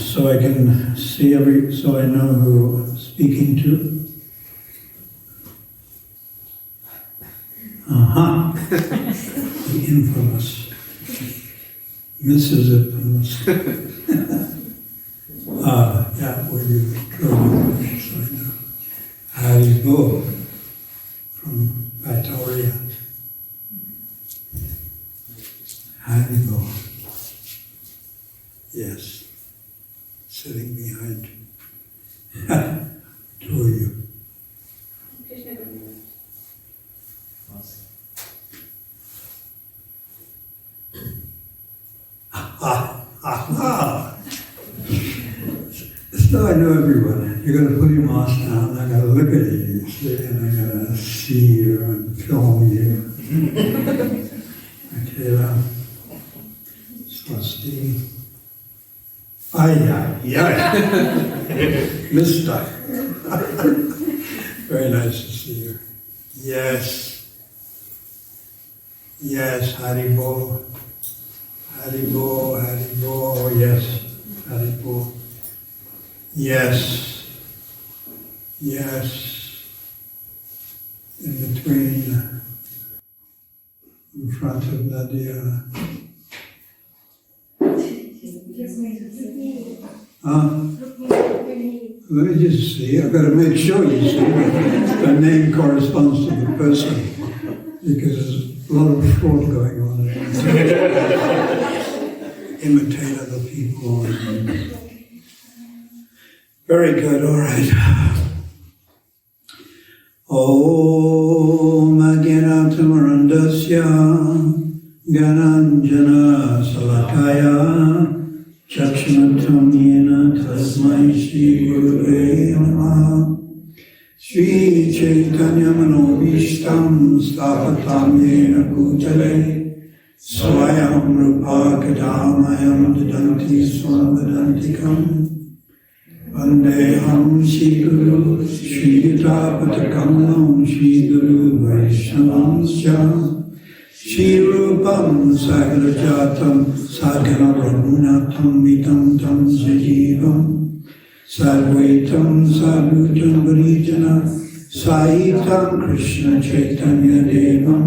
so I can see so I know who I'm speaking to. The infamous Mrs. Infamous. Yeah, where you draw the so I know. Haribo from Victoria. Haribo. Yes. Sitting behind two of you. So I know everyone. You're going to put your mask down, I'm going to look at you, see, and I'm going to see you and film you. Okay, Swasti. Mister. Very nice to see you. Yes. Yes, Haribo. Haribo, Haribo, yes. Haribo. Yes. Yes. In between, in front of Madhya. Let me just see. I've got to make sure you see that the name corresponds to the person, because there's a lot of fraud going on there. Imitate other people. Very good. All right. Om Agyanatamarandasya Gananjana Salakaya Chakshanatam Yena Tasmai Shri Gurave Namaha Shri Chaitanya Manobhishtam Sthapatam Yena Bhutale Swayam Rupa Kadamayam Dadanti Swamadantikam Vandeham Shri Guru Shri Gita Patakamam Shri Guru Vaishnavanscha Shri Rupam Sagarajatam Sagara Brahmanatam Vitam Tam Sajivam Sarvaitam Sarvutam Varijana Saitam Krishna Chaitanya Devam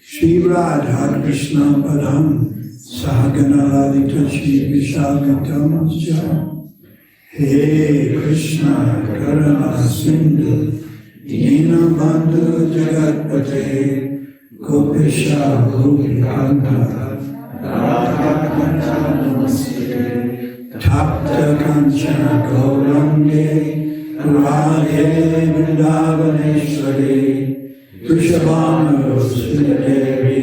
Shri Radha Krishna Padam Sahagana Lalita Shri Vishagatam Asya He Krishna Karana Sindhu Dina Bandhu Jagatpate Gopisha Gopikanta Radha Kanta Namaste Tapta Kanchana Gaurange Radhe Vrindavaneshwari Vrishabhanu Sridevi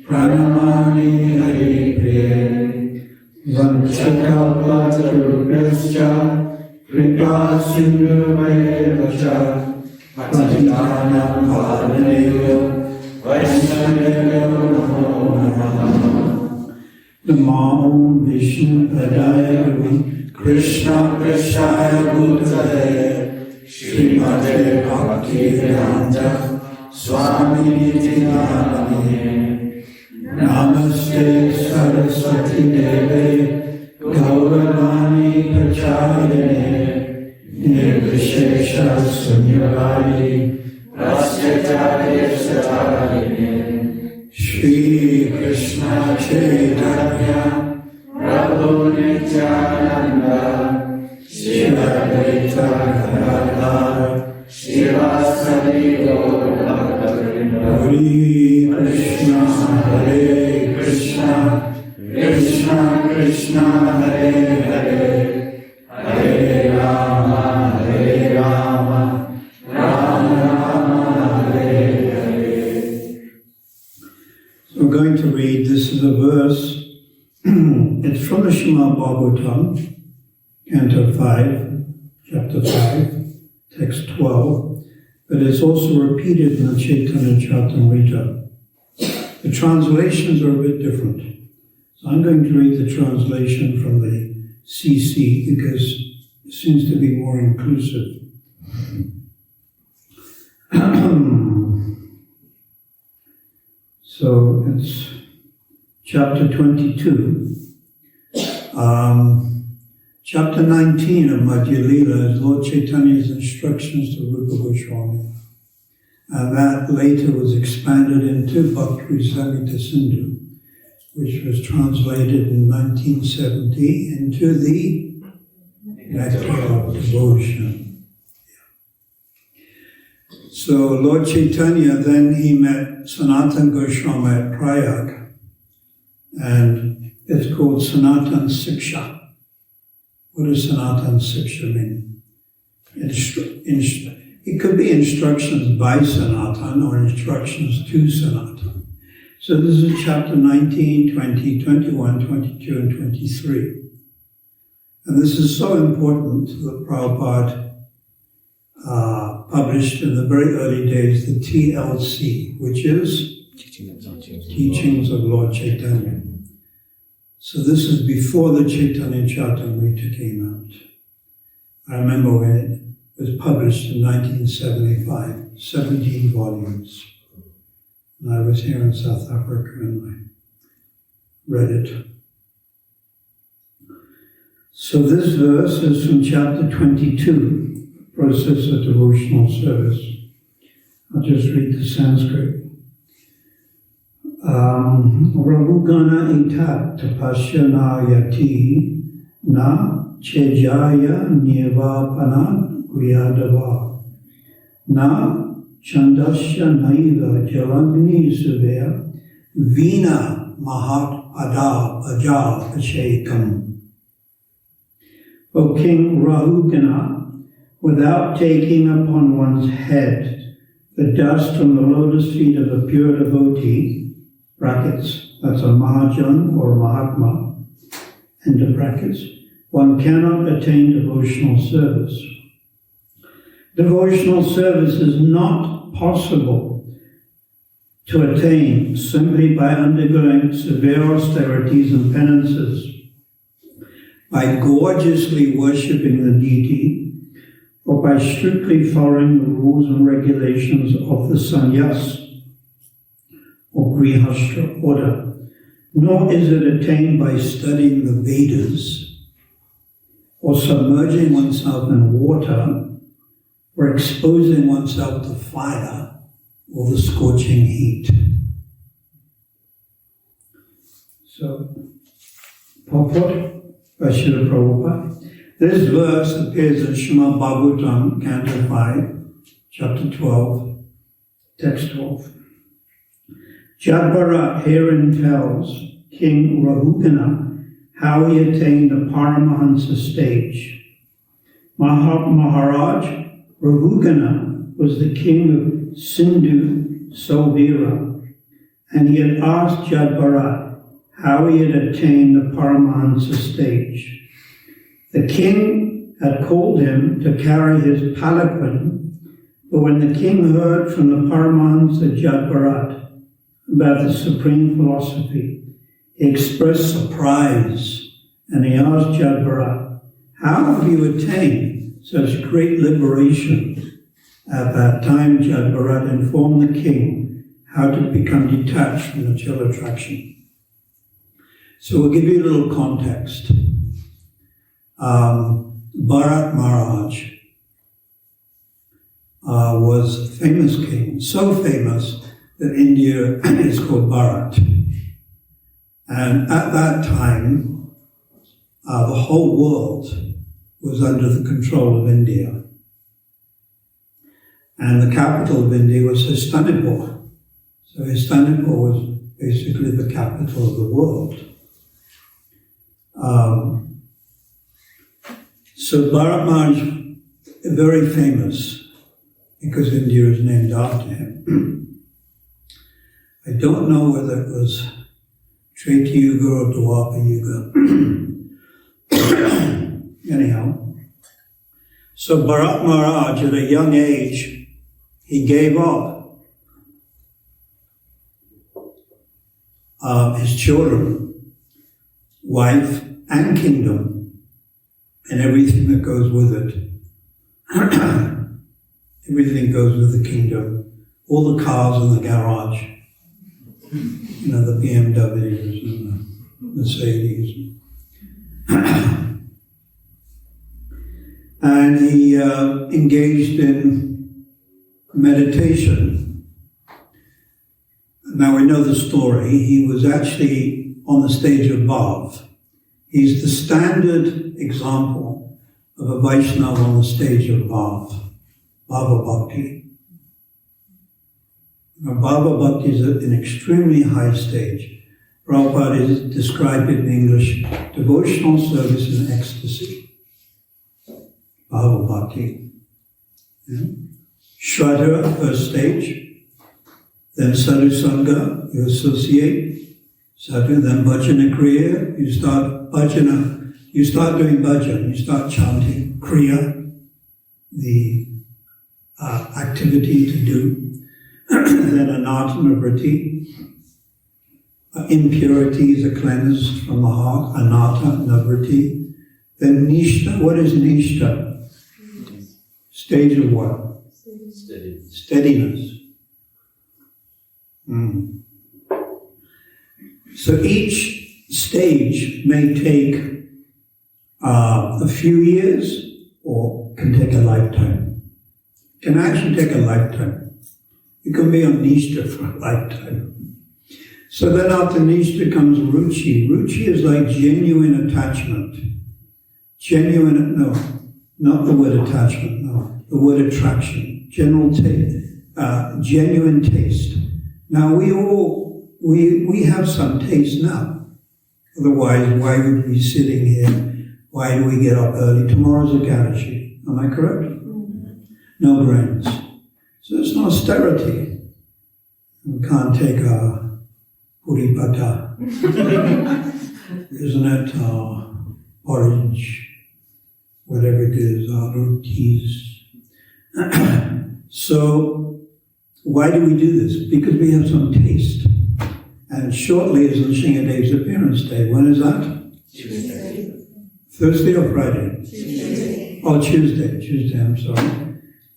Pranamani Hari Priye Vanchakalpatarubhyascha Kripa Sindhu Vayevacha Patitanam Bhavaneyo Vaishnaveyo Namo Namaha Namo Vishnu Padaya Gavi Krishna Prashaya Bhutale Srimate Bhakti Vedanta Swami Niti Namane Namaste Saraswati Deve Gauravani Prachayane Nirvishesha Sunyavadi Prastyacharya Satarine Shri Krishna Chaitanya Prabhu Nityananda Shiva Advaita Gadadhar Shivasadi Gaurabhakta Hare Krishna Hare Krishna Krishna Krishna Hare Hare Hare Rama Hare Rama Rama Rama Hare Hare. So we're going to read, this is a verse, it's from the Srimad Bhagavatam, Canto 5, Chapter 5, Text 12, but it's also repeated in the Chaitanya Charitamrita. The translations are a bit different. So I'm going to read the translation from the CC because it seems to be more inclusive. So it's chapter 22. Chapter 19 of Madhya Lila is Lord Chaitanya's instructions to Rupa Goswami. And that later was expanded into Bhakti Rasamrita Sindhu, which was translated in 1970 into the Nectar of Devotion. So Lord Chaitanya, then he met Sanatana Goswami at Prayag, and it's called Sanatana Siksha. What does Sanatana Siksha mean? It could be instructions by Sanatana or instructions to Sanatana. So this is chapter 19, 20, 21, 22, and 23. And this is so important that Prabhupada published in the very early days the TLC, which is Teachings of Lord Chaitanya. So this is before the Chaitanya Charitamrita came out. I remember when it was published in 1975, 17 volumes. And I was here in South Africa and I read it. So this verse is from chapter 22, Process of Devotional Service. I'll just read the Sanskrit. Rahugana itat tapasyanayati na chejaya nirvapana griyadava na chandasya naiva jalagni suvaya vina mahat ada aja achekam. O King Rahugana, without taking upon one's head the dust from the lotus feet of a pure devotee, brackets, that's a Mahajan or Mahatma, end of brackets, one cannot attain devotional service. Devotional service is not possible to attain simply by undergoing severe austerities and penances, by gorgeously worshipping the deity, or by strictly following the rules and regulations of the sannyas or grihastha order, nor is it attained by studying the Vedas, or submerging oneself in water, or exposing oneself to fire or the scorching heat. So, purport by Srila Prabhupada. This verse appears in Srimad Bhagavatam, Canto 5, Chapter 12, Text 12. Jadbharat herein tells King Rahugana how he attained the Paramahansa stage. Maharaj Rahugana was the king of Sindhu Sauvira, and he had asked Jadbharat how he had attained the Paramahansa stage. The king had called him to carry his palanquin, but when the king heard from the Paramahansa Jadbharat about the supreme philosophy, he expressed surprise, and he asked Jadbharat, how have you attained such great liberation? At that time, Jadbharat informed the king how to become detached from material attraction. So we'll give you a little context. Bharat Maharaj was a famous king, so famous that India is called Bharat. And at that time, the whole world was under the control of India. And the capital of India was Istanbul. So Istanbul was basically the capital of the world. So Bharat Maharaj is very famous because India is named after him. I don't know whether it was Treta Yuga or Dwapara Yuga. Anyhow, so Bharat Maharaj at a young age, he gave up his children, wife, and kingdom, and everything that goes with it. Everything goes with the kingdom. All the cars in the garage, you know, the BMWs and the Mercedes. and he engaged in meditation. Now we know the story. He was actually on the stage of Bhav. He's the standard example of a Vaishnava on the stage of Bhav, Bhava Bhakti. Now, Bhava Bhakti is an extremely high stage. Prabhupada is described in English, devotional service in ecstasy. Bhava Bhakti. Yeah. Shraddha, first stage. Then Sadhu Sangha, you associate. Sadhu, then Bhajana Kriya, you start Bhajana. You start doing bhajan, you start chanting. Kriya, the activity to do. Then Anatana Vritti. Impurities are cleansed from the heart, anatta, navritti. Then nishta, what is nishta? Stage of what? Steadiness. So each stage may take a few years or can take a lifetime. Can actually take a lifetime. You can be on nishta for a lifetime. So then after nishta comes ruchi. Ruchi is like genuine attachment. No, not the word attachment, no. The word attraction. Genuine taste. Now we have some taste now. Otherwise, why would we be sitting here? Why do we get up early? Tomorrow's a Ekadashi. Am I correct? No grains. So it's an austerity. We can't take a puri pata, isn't it? Orange, whatever it is, rotis. So, why do we do this? Because we have some taste. And shortly is Nrsingadev's appearance day. When is that? Tuesday. Thursday or Friday? Tuesday. Oh, Tuesday, I'm sorry.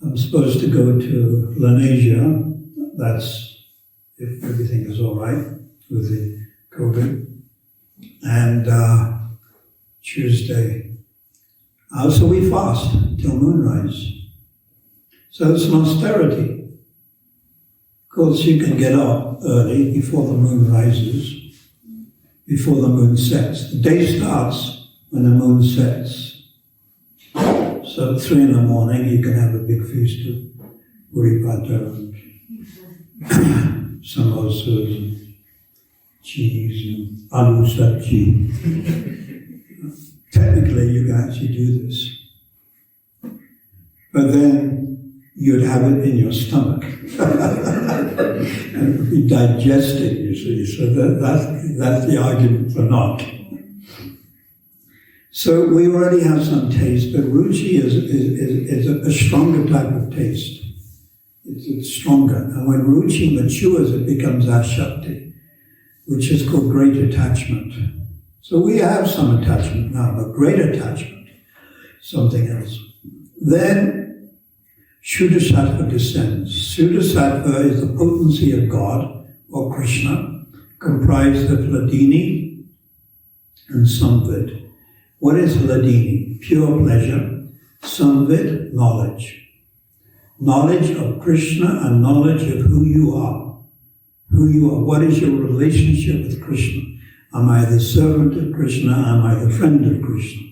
I'm supposed to go to Lenasia. That's if everything is all right with the COVID. And Tuesday. So we fast till moonrise. So it's an austerity. Of course, you can get up early before the moon rises, before the moon sets. The day starts when the moon sets. So at 3 a.m, you can have a big feast of puri-pata and samosas and cheese and aloo sabji. Technically, you can actually do this. But then you'd have it in your stomach. And it would be digested, you see. So that's the argument for not. So we already have some taste, but ruchi is a stronger type of taste. It's stronger. And when ruchi matures, it becomes ashakti, which is called great attachment. So we have some attachment now, but great attachment, something else. Then Shuddha-sattva descends. Shuddha-sattva is the potency of God, or Krishna, comprised of Hladini and Samvid. What is Hladini? Pure pleasure. Samvid, knowledge. Knowledge of Krishna and knowledge of who you are. Who you are. What is your relationship with Krishna? Am I the servant of Krishna? Am I the friend of Krishna?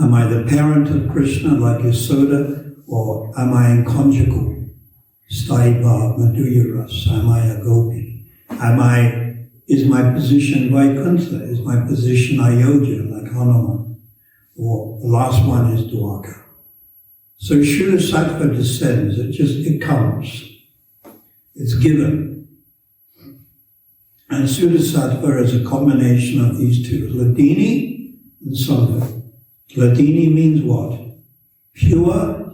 Am I the parent of Krishna like Yasoda? Or am I in conjugal? Staiva, Madhya Ras? Am I a gopi? Is my position Vaikuntha? Is my position Ayodhya like Hanuman? Or the last one is Dwarka. So Shuddha-sattva descends, it comes. It's given. And Shuddha-sattva is a combination of these two, Hladini and Samvid. Hladini means what? Pure,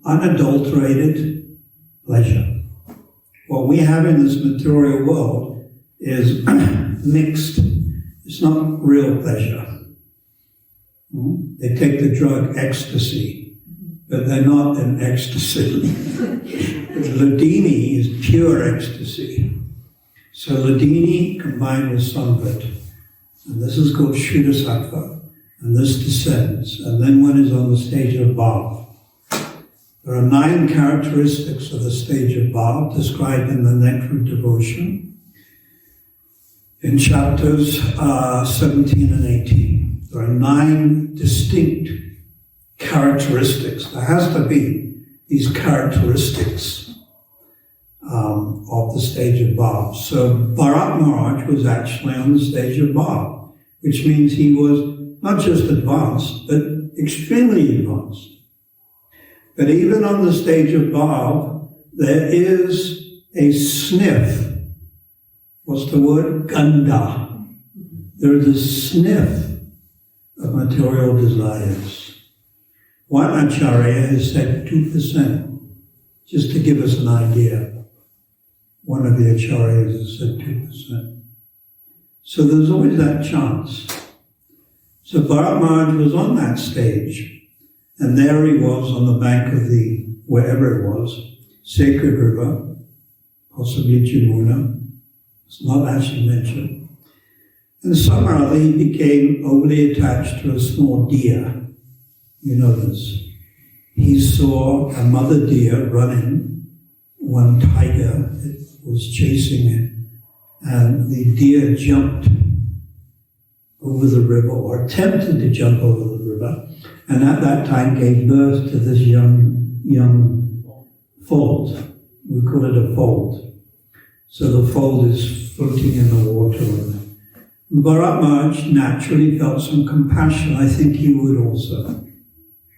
unadulterated pleasure. What we have in this material world is mixed. It's not real pleasure. They take the drug ecstasy, but they're not in ecstasy. Hladini is pure ecstasy. So Hladini combined with Samvid. And this is called Shuddha-sattva. and this descends, and then one is on the stage of Bhav. There are 9 characteristics of the stage of Bhav described in the Nectar of Devotion in chapters 17 and 18. There are 9 distinct characteristics. There has to be these characteristics of the stage of Bhav. So Bharat Maharaj was actually on the stage of Bhav, which means he was not just advanced, but extremely advanced. But even on the stage of Bhav, there is a sniff. What's the word? Gandha. There is a sniff of material desires. One Acharya has said 2%, just to give us an idea. One of the Acharyas has said 2%. So there's always that chance. So Bharat Maharaj was on that stage, and there he was on the bank of the, wherever it was, sacred river, possibly Jamuna. It's not actually mentioned. And somehow he became overly attached to a small deer. You know this. He saw a mother deer running, one tiger was chasing it, and the deer jumped over the river, or attempted to jump over the river, and at that time gave birth to this young foal. We call it a foal. So the foal is floating in the water. And Bharat Maharaj naturally felt some compassion. I think you would also.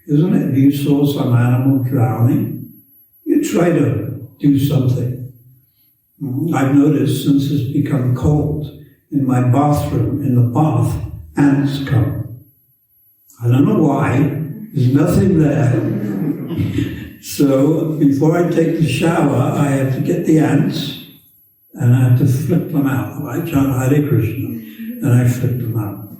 Isn't it? If you saw some animal drowning, you try to do something. I've noticed since it's become cold, in my bathroom, in the bath, ants come. I don't know why. There's nothing there. So before I take the shower, I have to get the ants and I have to flip them out. I chant Hare Krishna and I flip them out.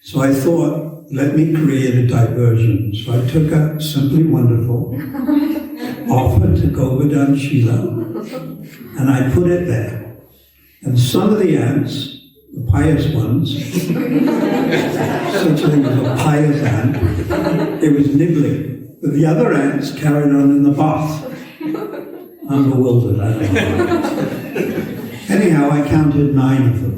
So I thought, let me create a diversion. So I took a Simply Wonderful, offered to Govardhan Shila, and I put it there. And some of the ants, the pious ones, such a thing as a pious ant, it was nibbling. But the other ants carried on in the bath. I'm bewildered, I don't know. Anyhow, I counted 9 of them.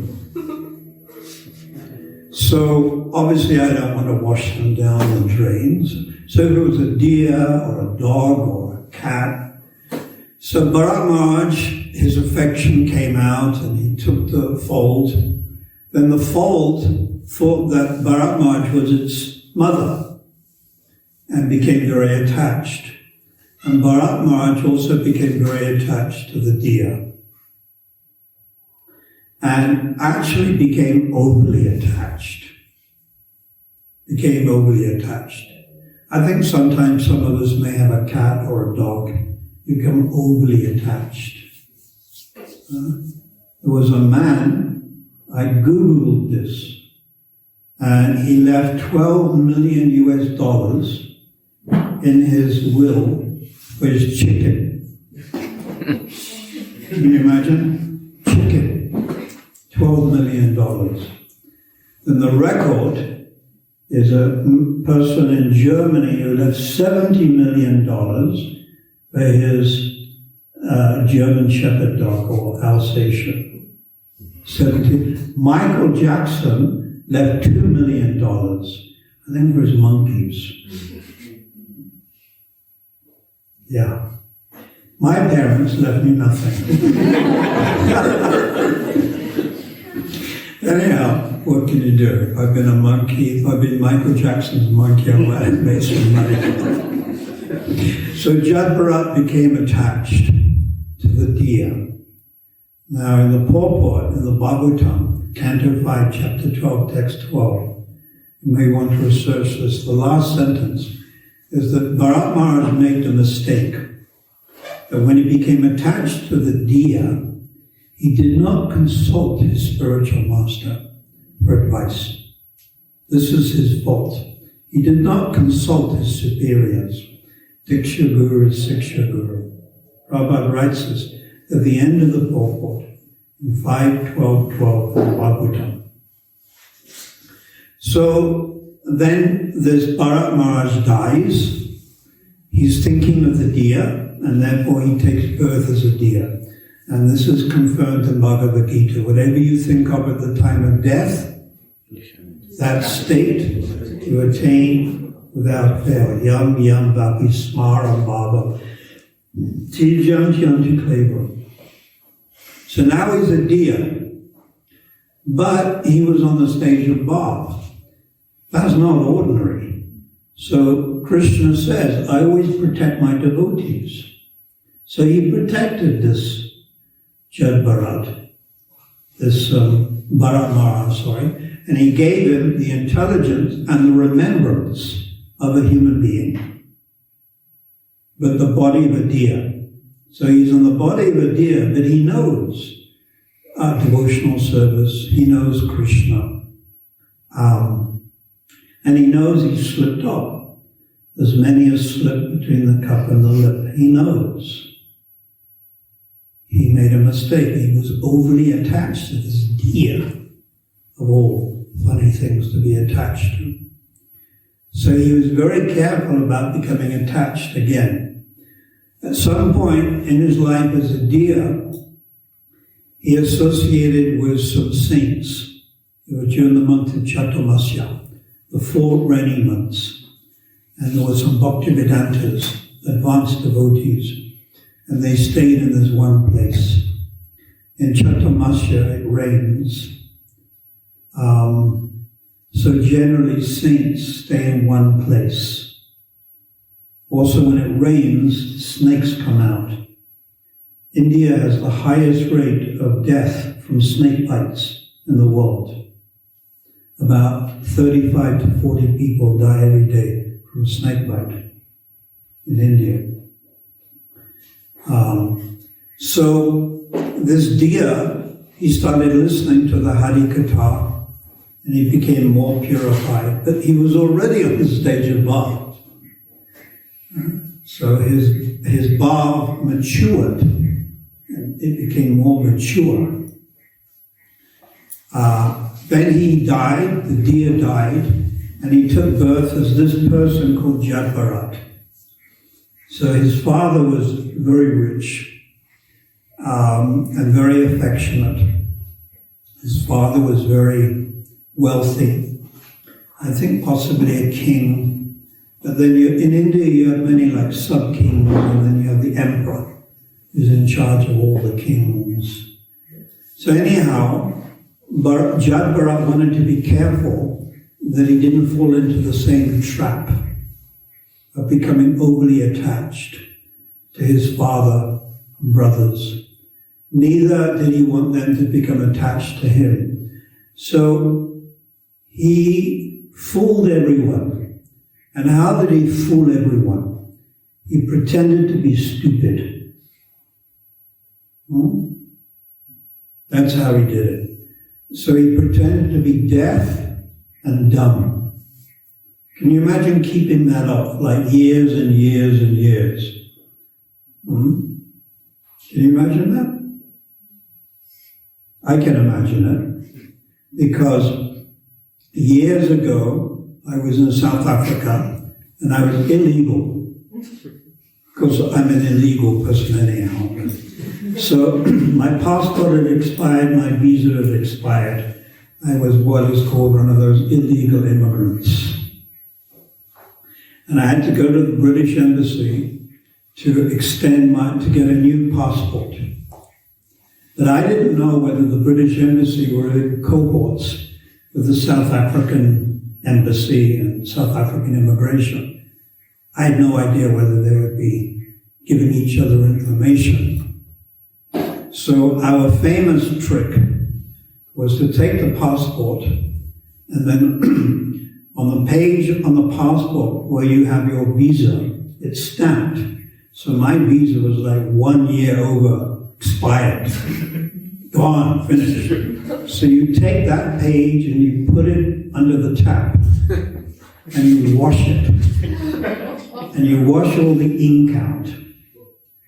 So obviously I don't want to wash them down the drains. So if it was a deer or a dog or a cat. So Bharat Maharaj, his affection came out and he took the fold. Then the fold thought that Bharat Maharaj was its mother and became very attached. And Bharat Maharaj also became very attached to the deer. And actually became overly attached. I think sometimes some of us may have a cat or a dog. You become overly attached. There was a man, I Googled this, and he left $12 million in his will for his chicken. Can you imagine? Chicken. $12 million. Then the record is a person in Germany who left $70 million for his German Shepherd dog or Alsatian. 70. Michael Jackson left $2 million, I think, for his monkeys. Yeah. My parents left me nothing. Anyhow, what can you do? If I've been a monkey, if I've been Michael Jackson's monkey, I might have made some money. So Jad Bharat became attached to the deer. Now in the purport, in the Bhagavatam, Canto 5, Chapter 12, Text 12, you may want to research this. The last sentence is that Bharat Maharaj made the mistake that when he became attached to the deer, he did not consult his spiritual master for advice. This is his fault. He did not consult his superiors, Diksha Guru, Siksha Guru. Prabhupada writes this at the end of the purport in 5.12.12 of the Bhagavatam. So Then this Bharat Maharaj dies. He's thinking of the deer, and therefore he takes birth as a deer. And this is confirmed in Bhagavad Gita. Whatever you think of at the time of death, that state you attain without fail. Yam yam vapi smaram bhava. Tijam yanti kleva. So now he's a deer, but he was on the stage of Bhav. That's not ordinary. So Krishna says, I always protect my devotees. So he protected this Jad Bharat, this Bharat Maharaj, and he gave him the intelligence and the remembrance of a human being, but the body of a deer. So he's on the body of a deer, but he knows devotional service, he knows Krishna, and he knows he slipped up. There's many a slip between the cup and the lip. He knows. He made a mistake. He was overly attached to this deer, of all funny things to be attached to. So he was very careful about becoming attached again. At some point in his life as a deer, he associated with some saints. It was during the month of Chaturmasya, the 4 rainy months. And there were some Bhaktivedantas, advanced devotees, and they stayed in this one place. In Chaturmasya, it rains. So generally, saints stay in one place. Also, when it rains, snakes come out. India has the highest rate of death from snake bites in the world. About 35 to 40 people die every day from snake bite in India. So this deer, he started listening to the Hari Katha, and he became more purified. But he was already on the stage of Bhav. So his Bhav matured, and it became more mature. Then he died, the deer died, and he took birth as this person called Jad Bharat. So his father was very rich and very affectionate. His father was very wealthy. I think possibly a king. But then in India you have many like sub-kings, and then you have the emperor who's in charge of all the kings. So anyhow, Jad Bharat wanted to be careful that he didn't fall into the same trap of becoming overly attached to his father and brothers. Neither did he want them to become attached to him. So he fooled everyone. And how did he fool everyone? He pretended to be stupid. That's how he did it. So he pretended to be deaf and dumb. Can you imagine keeping that up like years and years and years? Can you imagine that? I can imagine it, because years ago I was in South Africa and I was illegal, because I'm an illegal person anyhow. So my passport had expired, my visa had expired. I was what is called one of those illegal immigrants. And I had to go to the British Embassy to to get a new passport. But I didn't know whether the British Embassy were in cohorts with the South African Embassy and South African Immigration. I had no idea whether they would be giving each other information. So our famous trick was to take the passport, and then on the page on the passport where you have your visa, it's stamped. So my visa was like 1 year over, expired, gone, finished. So you take that page and you put it under the tap, and you wash it. And you wash all the ink out.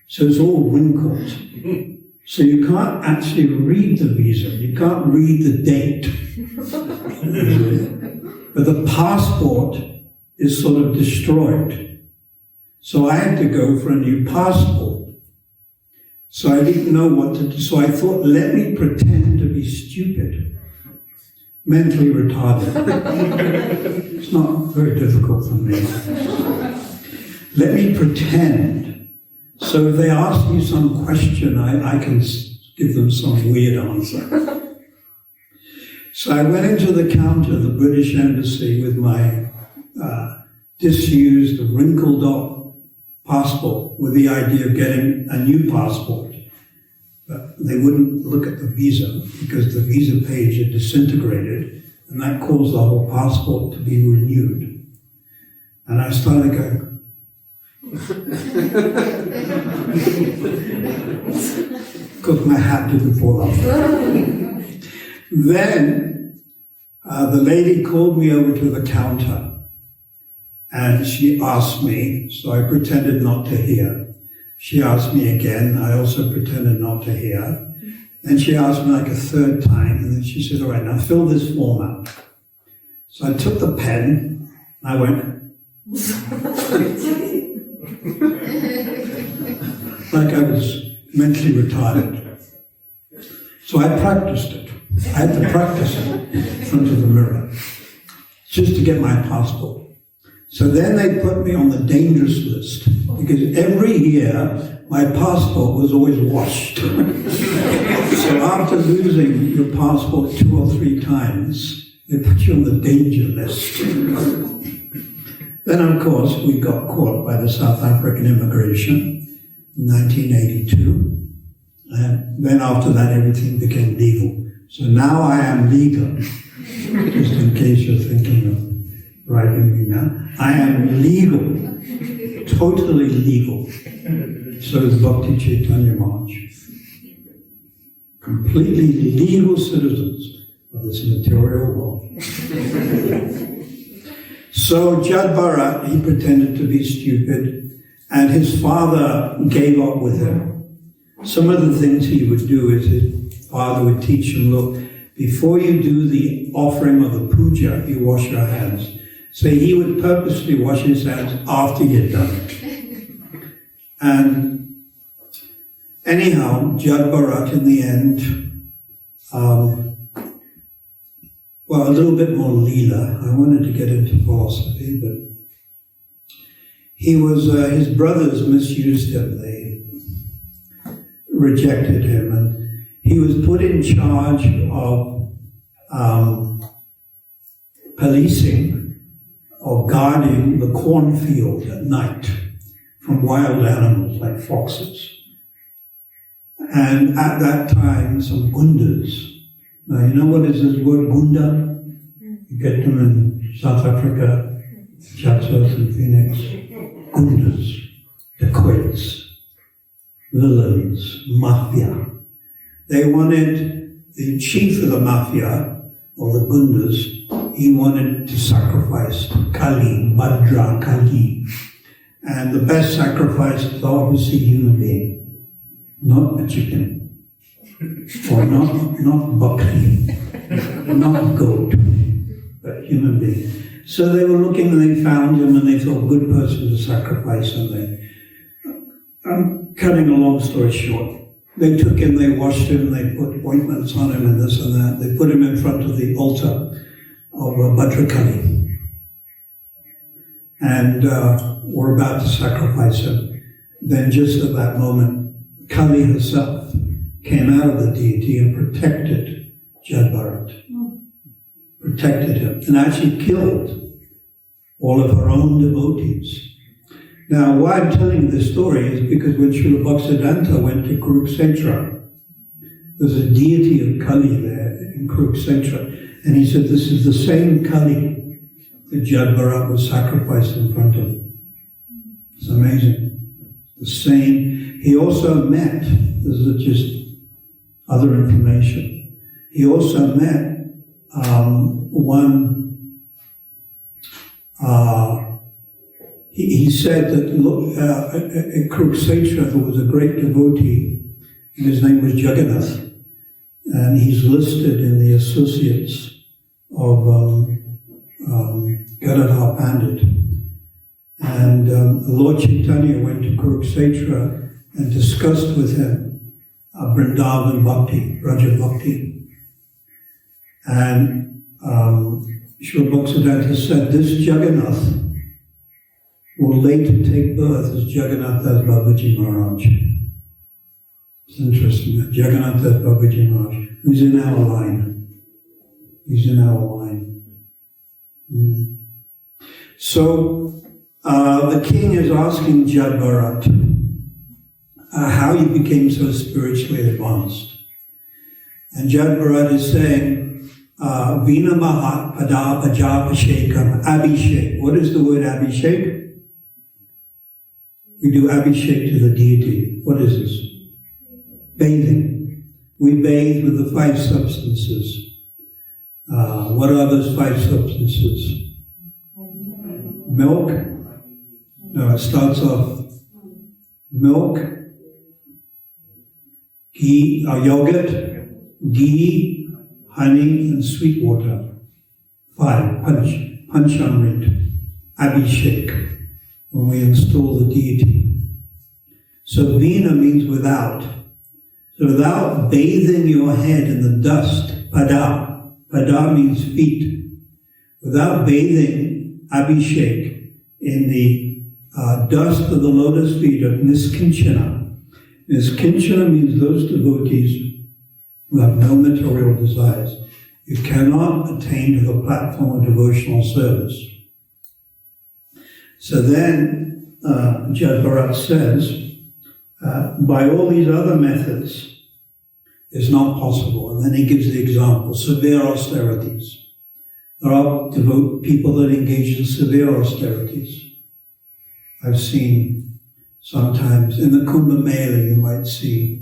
So it's all wrinkled. So you can't actually read the visa. You can't read the date. But the passport is sort of destroyed. So I had to go for a new passport. So I didn't know what to do. So I thought, let me pretend to be stupid. Mentally retarded. It's not very difficult for me. Let me pretend. So if they ask me some question, I can give them some weird answer. So I went into the counter of the British Embassy with my disused, wrinkled up passport with the idea of getting a new passport. But they wouldn't look at the visa because the visa page had disintegrated, and that caused the whole passport to be renewed. And I started going, because my hat didn't fall off. Then the lady called me over to the counter and she asked me, so I pretended not to hear. She asked me again, I also pretended not to hear. Then she asked me like a third time, and then she said, all right, now fill this form out. So I took the pen and I went, like I was mentally retarded. So I practiced it. I had to practice it in front of the mirror, just to get my passport. So then they put me on the dangerous list, because every year my passport was always washed. So after losing your passport 2 or 3 times, they put you on the danger list. Then, of course, we got caught by the South African immigration in 1982. And then after that, everything became legal. So now I am legal, just in case you're thinking of bribing me now. I am legal, totally legal. So is Bhakti Chaitanya Maharaj. Completely legal citizens of this material world. So Jad Bharat, he pretended to be stupid, and his father gave up with him. Some of the things he would do is his father would teach him, look, before you do the offering of the puja, you wash your hands. So he would purposely wash his hands after he had done it. And anyhow, Jad Bharat in the end, well, a little bit more Leela. I wanted to get into philosophy, but he was, his brothers misused him. They rejected him, and he was put in charge of policing or guarding the cornfield at night from wild animals like foxes. And at that time, some gundas. Now, you know what is this word, gunda? You get them in South Africa, Chatsworth and Phoenix. Gundas, dacoits, villains, mafia. They wanted the chief of the mafia, or the gundas, he wanted to sacrifice Kali, Madhya Kali. And the best sacrifice is obviously human being, not a chicken. Or not bakri, not goat, but human being. So they were looking and they found him and they thought, good person to sacrifice. And I'm cutting a long story short. They took him, they washed him, they put ointments on him and this and that. They put him in front of the altar of Bhadrakali. And were about to sacrifice him. Then just at that moment, Kali herself came out of the deity and protected Jad Bharat. Protected him, and actually killed all of her own devotees. Now, why I'm telling you this story is because when Srila Bhaktisiddhanta went to Kurukshetra, there's a deity of Kali there in Kurukshetra, and he said, this is the same Kali that Jad Bharat was sacrificed in front of. It's amazing. The same. He also met, this is just other information, he also met he said that at Kurukshetra there was a great devotee and his name was Jagannath. And he's listed in the associates of Gadadhar Pandit. And Lord Chaitanya went to Kurukshetra and discussed with him Vrindavan Bhakti, Raja Bhakti. And Srila Bhaktisiddhanta said this Jagannath will later take birth as Jagannath Das Babaji Maharaj. It's interesting that Jagannath Das Babaji Maharaj, who's in our line. He's in our line. So the king is asking Jad Bharat how he became so spiritually advanced. And Jad Bharat is saying, Vina Mahat Pada Pajapashekam Abhishek. What is the word Abhishek? We do Abhishek to the deity. What is this? Bathing. We bathe with the 5 substances. What are those 5 substances? Milk. No, it starts off milk, ghee, yogurt, ghee, honey, and sweet water. 5. Panchamrit. Abhishek. When we install the deity. So Vina means without. So without bathing your head in the dust, pada. Pada means feet. Without bathing Abhishek in the dust of the lotus feet of Niskinchana. Niskinchana means those devotees who have no material desires. You cannot attain to the platform of devotional service. So then, Jad Bharat says, by all these other methods, it's not possible. And then he gives the example, severe austerities. There are people that engage in severe austerities. I've seen sometimes, in the Kumbh Mela, you might see,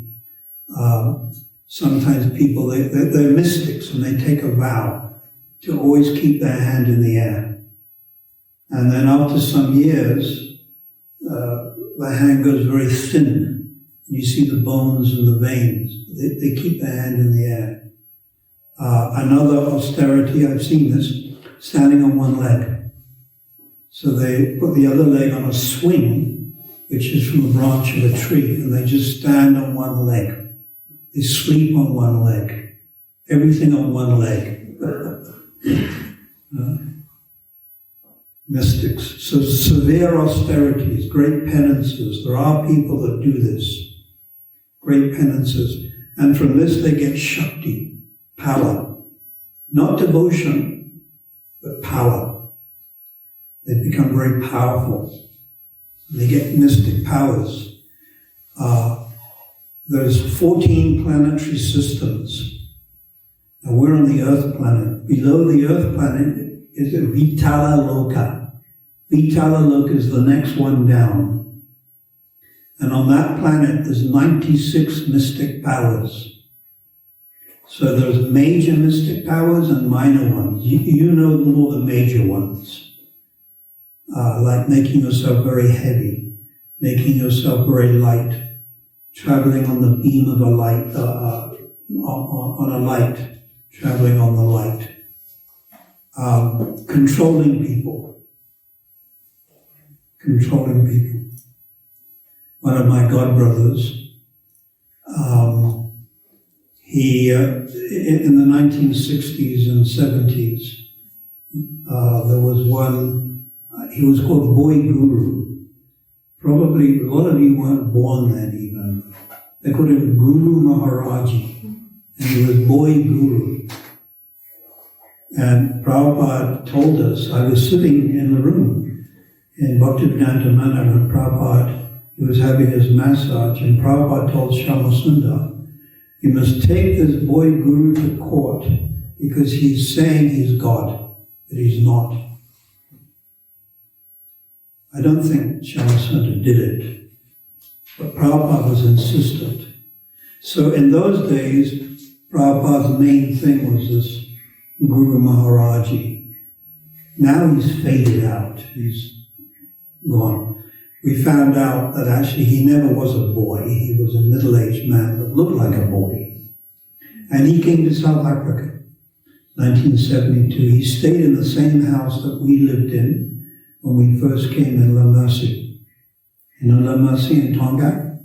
sometimes people, they're mystics and they take a vow to always keep their hand in the air. And then after some years, the hand goes very thin. And you see the bones and the veins. They keep their hand in the air. Another austerity, I've seen this, standing on one leg. So they put the other leg on a swing, which is from a branch of a tree, and they just stand on one leg. They sleep on one leg. Everything on one leg. Mystics. So severe austerities, great penances. There are people that do this. Great penances. And from this they get Shakti, power. Not devotion, but power. They become very powerful. They get mystic powers. There's 14 planetary systems. Now we're on the Earth planet. Below the Earth planet is a Vitala Loka. Vitala Loka is the next one down. And on that planet there's 96 mystic powers. So there's major mystic powers and minor ones. You know more the major ones. Like making yourself very heavy, making yourself very light, traveling on the beam of a light, on a light, traveling on the light, controlling people. One of my godbrothers, he, in the 1960s and 70s, there was one, he was called Boy Guru. Probably a lot of you weren't born then even. They called him Guru Maharaji, and he was Boy Guru. And Prabhupada told us, I was sitting in the room in Bhaktivedanta Manor when Prabhupada, he was having his massage, and Prabhupada told Shyamasundar, you must take this Boy Guru to court because he's saying he's God, but he's not. I don't think Shyamasundar did it, but Prabhupada was insistent. So in those days, Prabhupada's main thing was this Guru Maharaji. Now he's faded out, he's gone. we found out that actually he never was a boy. He was a middle-aged man that looked like a boy. And he came to South Africa, 1972. He stayed in the same house that we lived in when we first came in La Mercy. You know La Mercy in Tonga?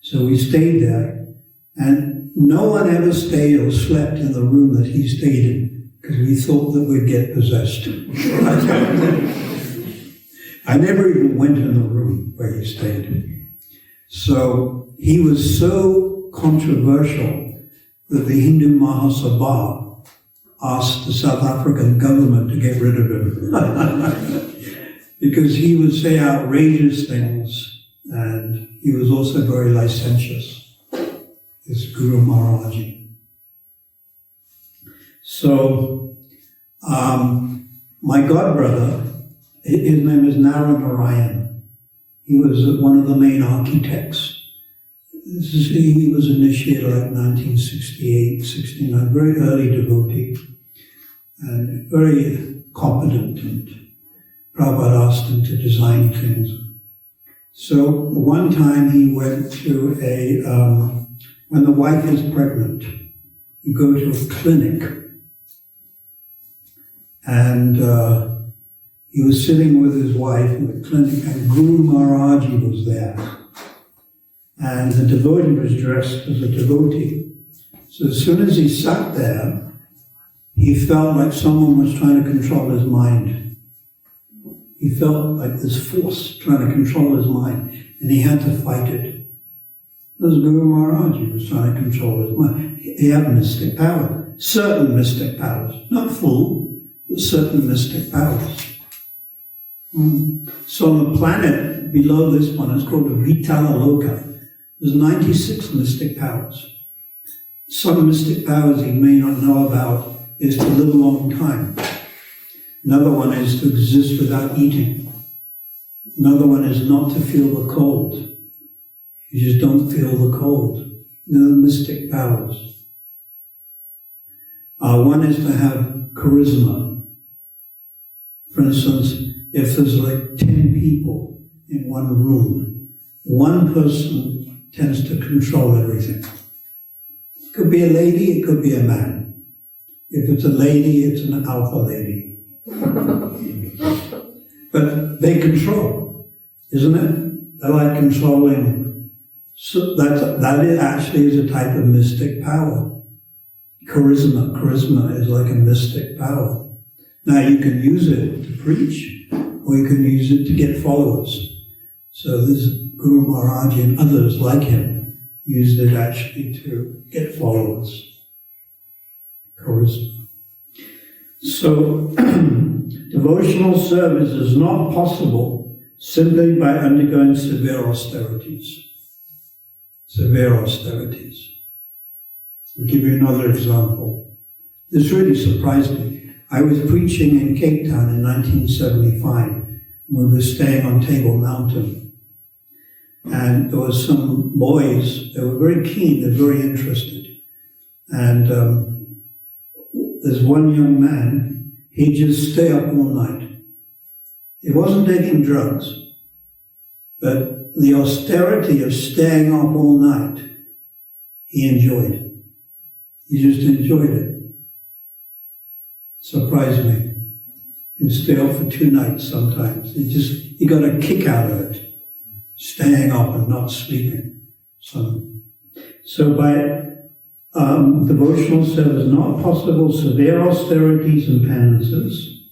So we stayed there, and no one ever stayed or slept in the room that he stayed in, because we thought that we'd get possessed. I never even went in the room where he stayed. So he was so controversial that the Hindu Mahasabha asked the South African government to get rid of him. Because he would say outrageous things, and he was also very licentious, this Guru Maharaji. So, my godbrother, his name is Narayan. He was one of the main architects. He was initiated like 1968, 69, very early devotee, and very competent, and Prabhupada asked him to design things. So one time he went to when the wife is pregnant, you go to a clinic, and he was sitting with his wife in the clinic, and Guru Maharaji was there. And the devotee was dressed as a devotee. So as soon as he sat there, he felt like someone was trying to control his mind. He felt like this force trying to control his mind, and he had to fight it. This Guru Maharaji was trying to control his mind. He had mystic power, certain mystic powers, not full, but certain mystic powers. So on the planet below this one, it's called the Vitala Loka. There's 96 mystic powers. Some mystic powers you may not know about is to live a long time. Another one is to exist without eating. Another one is not to feel the cold. You just don't feel the cold. They're the mystic powers. One is to have charisma. For instance, if there's like 10 people in one room, one person tends to control everything. It could be a lady, it could be a man. If it's a lady, it's an alpha lady. But they control, isn't it? They're like controlling. So that actually is a type of mystic power. Charisma is like a mystic power. Now you can use it to preach, or you can use it to get followers. So this Guru Maharaji and others like him used it actually to get followers. Charisma. So devotional service is not possible simply by undergoing severe austerities. Severe austerities. I'll give you another example. This really surprised me. I was preaching in Cape Town in 1975. We were staying on Table Mountain. And there were some boys, they were very keen, they're very interested. And there's one young man, he'd just stay up all night. He wasn't taking drugs, but the austerity of staying up all night, he enjoyed. He just enjoyed it. Surprised me. He'd stay up for 2 nights sometimes. He got a kick out of it. Staying up and not sleeping. So by devotional service, not possible severe austerities and penances,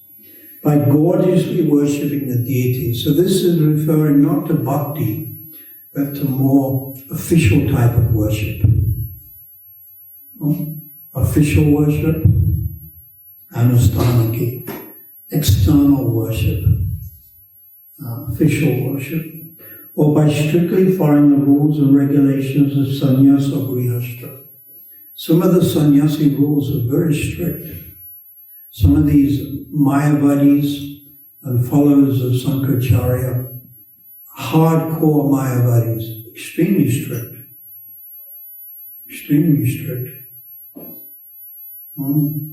by gorgeously worshipping the deity. So this is referring not to bhakti, but to more official type of worship. Official worship, anusthanaki, external worship, official worship. Or by strictly following the rules and regulations of sannyas or grihastha. Some of the sannyasi rules are very strict. Some of these Mayavadis and followers of Sankaracharya, hardcore Mayavadis, extremely strict. Extremely strict. There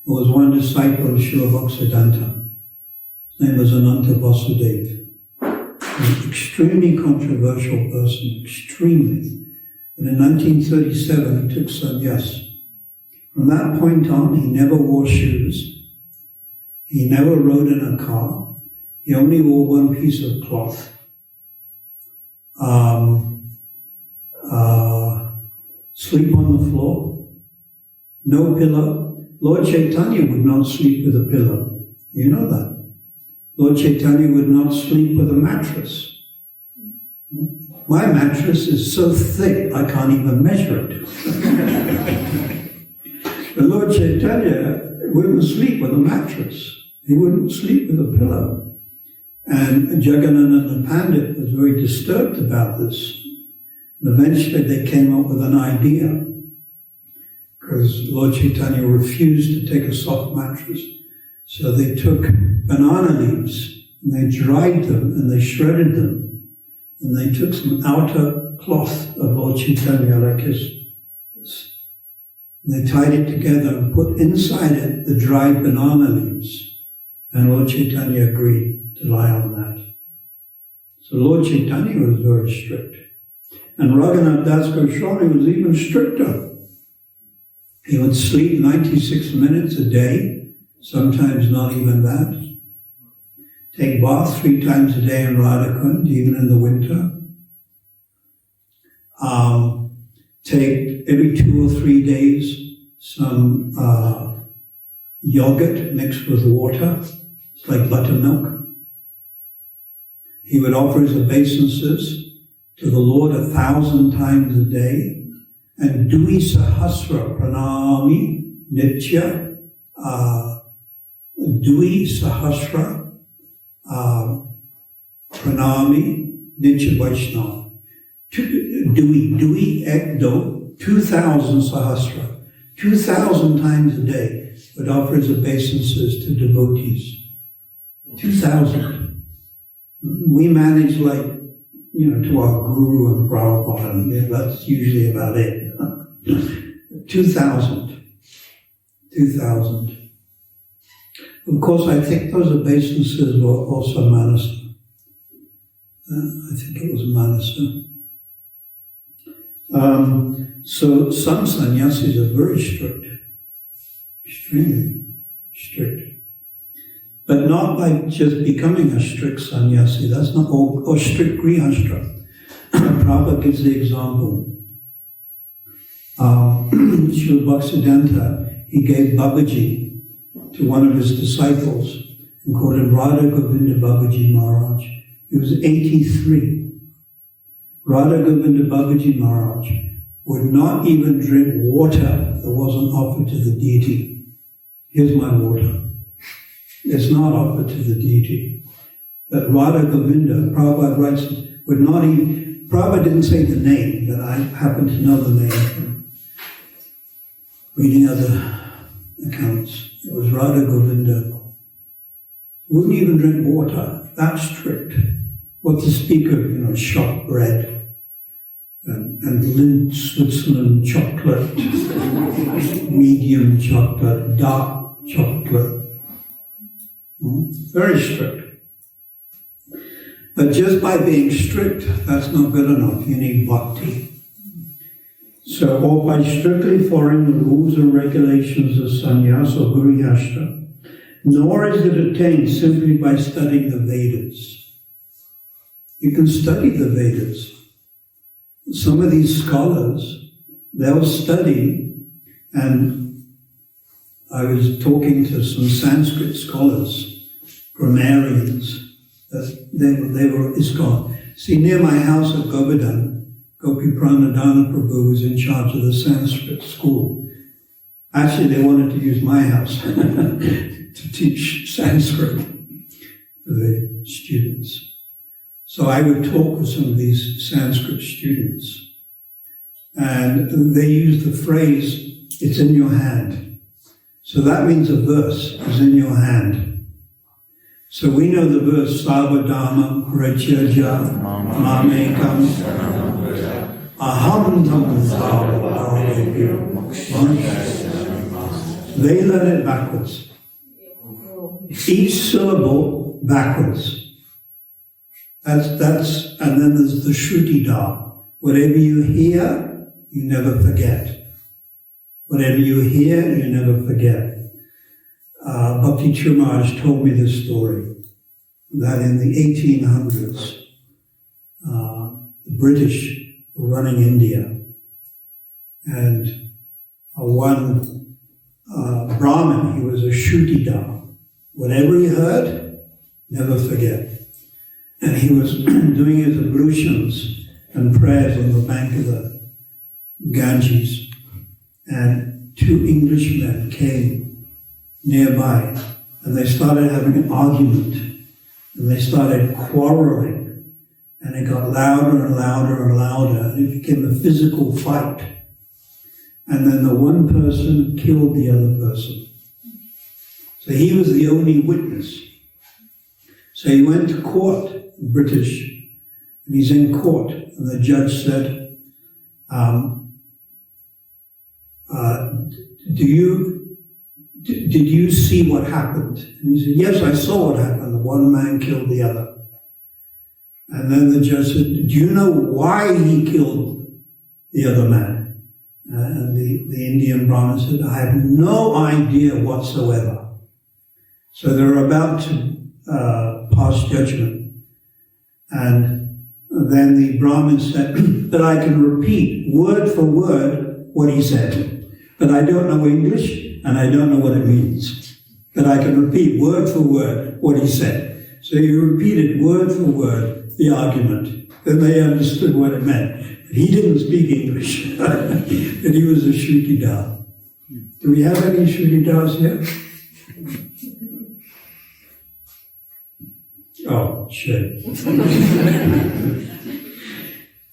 was one disciple of Srila Bhaktisiddhanta. His name was Ananta Vasudev. an extremely controversial person, extremely. But in 1937, he took sannyas. From that point on, he never wore shoes. He never rode in a car. He only wore one piece of cloth. Sleep on the floor. No pillow. Lord Chaitanya would not sleep with a pillow. You know that. Lord Chaitanya would not sleep with a mattress. My mattress is so thick I can't even measure it. But Lord Chaitanya wouldn't sleep with a mattress. He wouldn't sleep with a pillow. And Jagannatha Pandit was very disturbed about this. And eventually they came up with an idea, because Lord Chaitanya refused to take a soft mattress. So they took banana leaves and they dried them and they shredded them. And they took some outer cloth of Lord Chaitanya like this. And they tied it together and put inside it the dried banana leaves. And Lord Chaitanya agreed to lie on that. So Lord Chaitanya was very strict. And Raghunath Das Goswami was even stricter. He would sleep 96 minutes a day, sometimes not even that. Take bath 3 times a day in Radhakund, even in the winter. Take every 2 or 3 days some yogurt mixed with water. It's like buttermilk. He would offer his obeisances to the Lord 1,000 times a day, and Dui Sahasra Pranami Nitya, Dui Sahasra Pranami Nitya Vaishnava. Dui Ekdo, 2,000 Sahasra, 2,000 times a day would offer his obeisances to devotees. 2,000. We manage to our guru and Prabhupada, and that's usually about it. 2,000. 2,000. Of course, I think those obeisances were also Manasa. I think it was Manasa. So some sannyasis are very strict. Extremely strict. But not by just becoming a strict sannyasi, that's not, or strict grihastra. Prabhupada gives the example. Srila Bhaktisiddhanta, he gave Babaji to one of his disciples and called him Radha Govinda Babaji Maharaj. He was 83. Radha Govinda Babaji Maharaj would not even drink water that wasn't offered to the deity. Here's my water. It's not offered to the deity. But Radha Govinda, Prabhupada writes, would not even, Prabhupada didn't say the name, but I happen to know the name from reading other accounts. It was Radha Govinda. Wouldn't even drink water, that strict. What to speak of, shop bread and Lindt Switzerland chocolate, medium chocolate, dark chocolate. Very strict. But just by being strict, that's not good enough. You need bhakti. So, or by strictly following the rules and regulations of sannyas or grihastha, nor is it attained simply by studying the Vedas. You can study the Vedas. Some of these scholars, they'll study, and I was talking to some Sanskrit scholars, grammarians, they were ISKCON. See, near my house at Govardhan, Gopi Pranadhana Prabhu was in charge of the Sanskrit school. Actually, they wanted to use my house to teach Sanskrit for the students. So I would talk with some of these Sanskrit students, and they use the phrase, it's in your hand. So that means a verse is in your hand. So we know the verse, Sarvadhamam Prachyaja Mamekam Aham Tham Sarvadhamam. They learn it backwards. Each syllable backwards. And then there's the Shrutidar. Whatever you hear, you never forget. Whatever you hear, you never forget. Bhakti Chumaj told me this story, that in the 1800s, the British were running India, and one Brahmin, he was a Shrutidar. Whatever he heard, never forget. And he was doing his ablutions and prayers on the bank of the Ganges, and two Englishmen came nearby, and they started having an argument, and they started quarreling, and it got louder and louder and louder, and it became a physical fight. And then the one person killed the other person. So he was the only witness. So he went to court, British, and he's in court, and the judge said, did you see what happened? And he said, yes, I saw what happened. The one man killed the other. And then the judge said, do you know why he killed the other man? And the Indian Brahmin said, I have no idea whatsoever. So they're about to pass judgment. And then the Brahmin said that I can repeat word for word what he said. But I don't know English, and I don't know what it means. But I can repeat word for word what he said. So he repeated word for word the argument. Then they understood what it meant. But he didn't speak English. But he was a Shrutidar. Do we have any Shrutidars here? Oh, shit.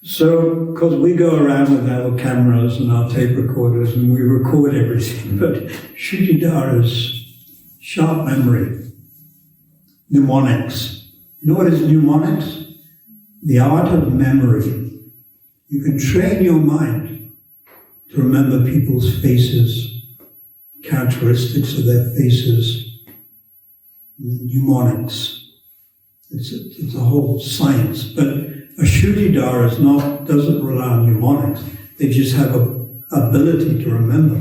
So, because we go around with our cameras and our tape recorders and we record everything, but Shrutidar is sharp memory. Mnemonics. You know what is mnemonics? The art of memory. You can train your mind to remember people's faces, characteristics of their faces, mnemonics. It's a whole science, but a Shrutidar doesn't rely on mnemonics. They just have an ability to remember.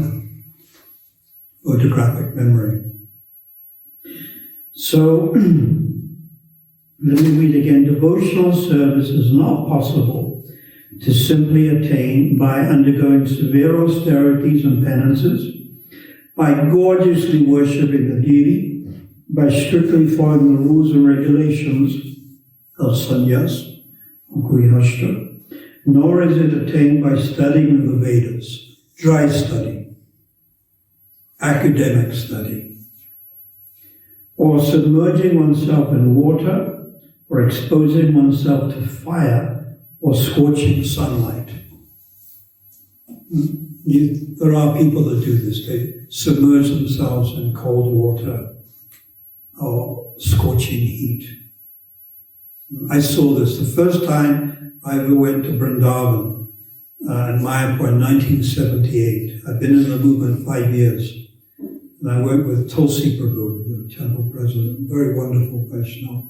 Photographic memory. So, let me read again. Devotional service is not possible to simply attain by undergoing severe austerities and penances, by gorgeously worshipping the deity, by strictly following the rules and regulations of sannyas, grihastha, nor is it attained by studying the Vedas, dry study, academic study, or submerging oneself in water, or exposing oneself to fire or scorching sunlight. There are people that do this. They submerge themselves in cold water or scorching heat. I saw this the first time I ever went to Vrindavan in Mayapur in 1978. I've been in the movement 5 years. And I went with Tulsi Prabhu, the temple president, very wonderful Vaishnava.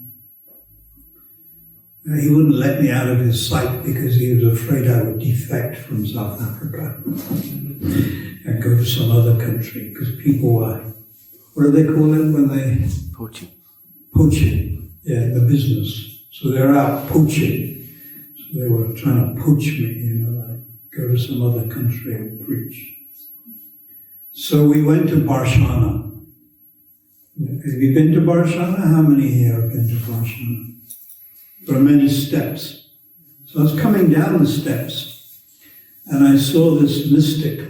He wouldn't let me out of his sight because he was afraid I would defect from South Africa and go to some other country, because people were, what do they call it when they... Poaching. Poaching, yeah, the business. So they're out poaching. So they were trying to poach me, like go to some other country and preach. So we went to Barshana. Have you been to Barshana? How many here have been to Barshana? There are many steps. So I was coming down the steps and I saw this mystic.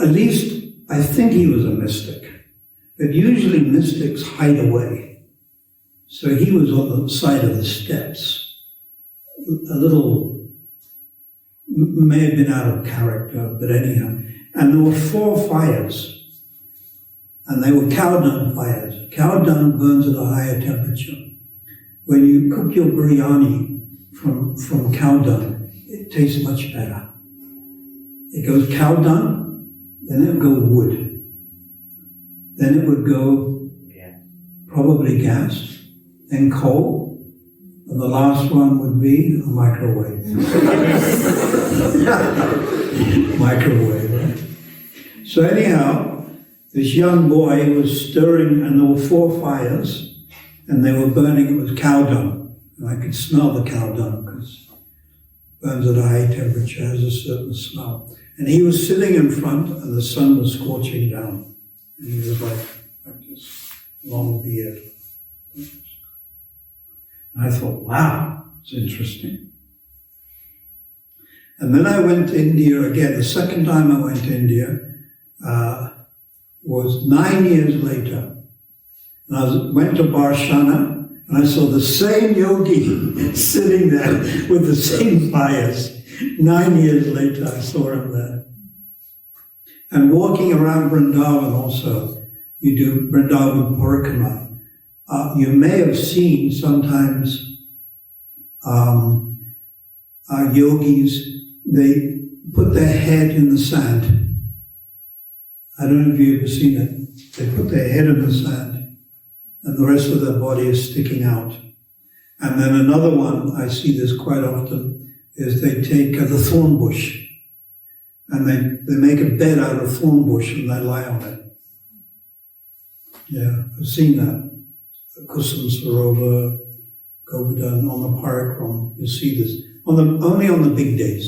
At least I think he was a mystic. But usually mystics hide away. So he was on the side of the steps. A little, may have been out of character, but anyhow. And there were 4 fires. And they were cow dung fires. Cow dung burns at a higher temperature. When you cook your biryani from cow dung, it tastes much better. It goes cow dung, then it would go wood. Then it would go probably gas, then coal, and the last one would be a microwave. Microwave, right? So anyhow, this young boy was stirring, and there were 4 fires, and they were burning. It was cow dung, and I could smell the cow dung because it burns at a high temperature, has a certain smell. And he was sitting in front, and the sun was scorching down, and he was like this, long beard. And I thought, wow, it's interesting. And then I went to India again. The second time I went to India was 9 years later. And I went to Barshana, and I saw the same yogi sitting there with the same fires. 9 years later, I saw him there. And walking around Vrindavan also, you do Vrindavan Parikrama. You may have seen sometimes yogis, they put their head in the sand. I don't know if you've ever seen it. They put their head in the sand and the rest of their body is sticking out. And then another one, I see this quite often, is they take the thorn bush and they make a bed out of thorn bush and they lie on it. Yeah, I've seen that. Kusum Sarovar, Govardhan, on the Parikram, you see this. Only on the big days.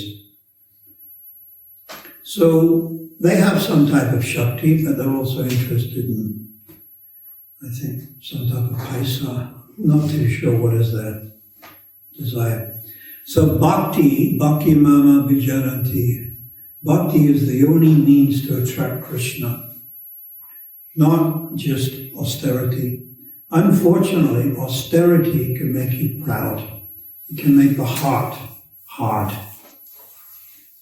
So they have some type of Shakti, but they're also interested in, I think, some type of Paisa. Not too sure what is their desire. So Bhakti Mama Vijayanti. Bhakti is the only means to attract Krishna, not just austerity. Unfortunately, austerity can make you proud. It can make the heart hard.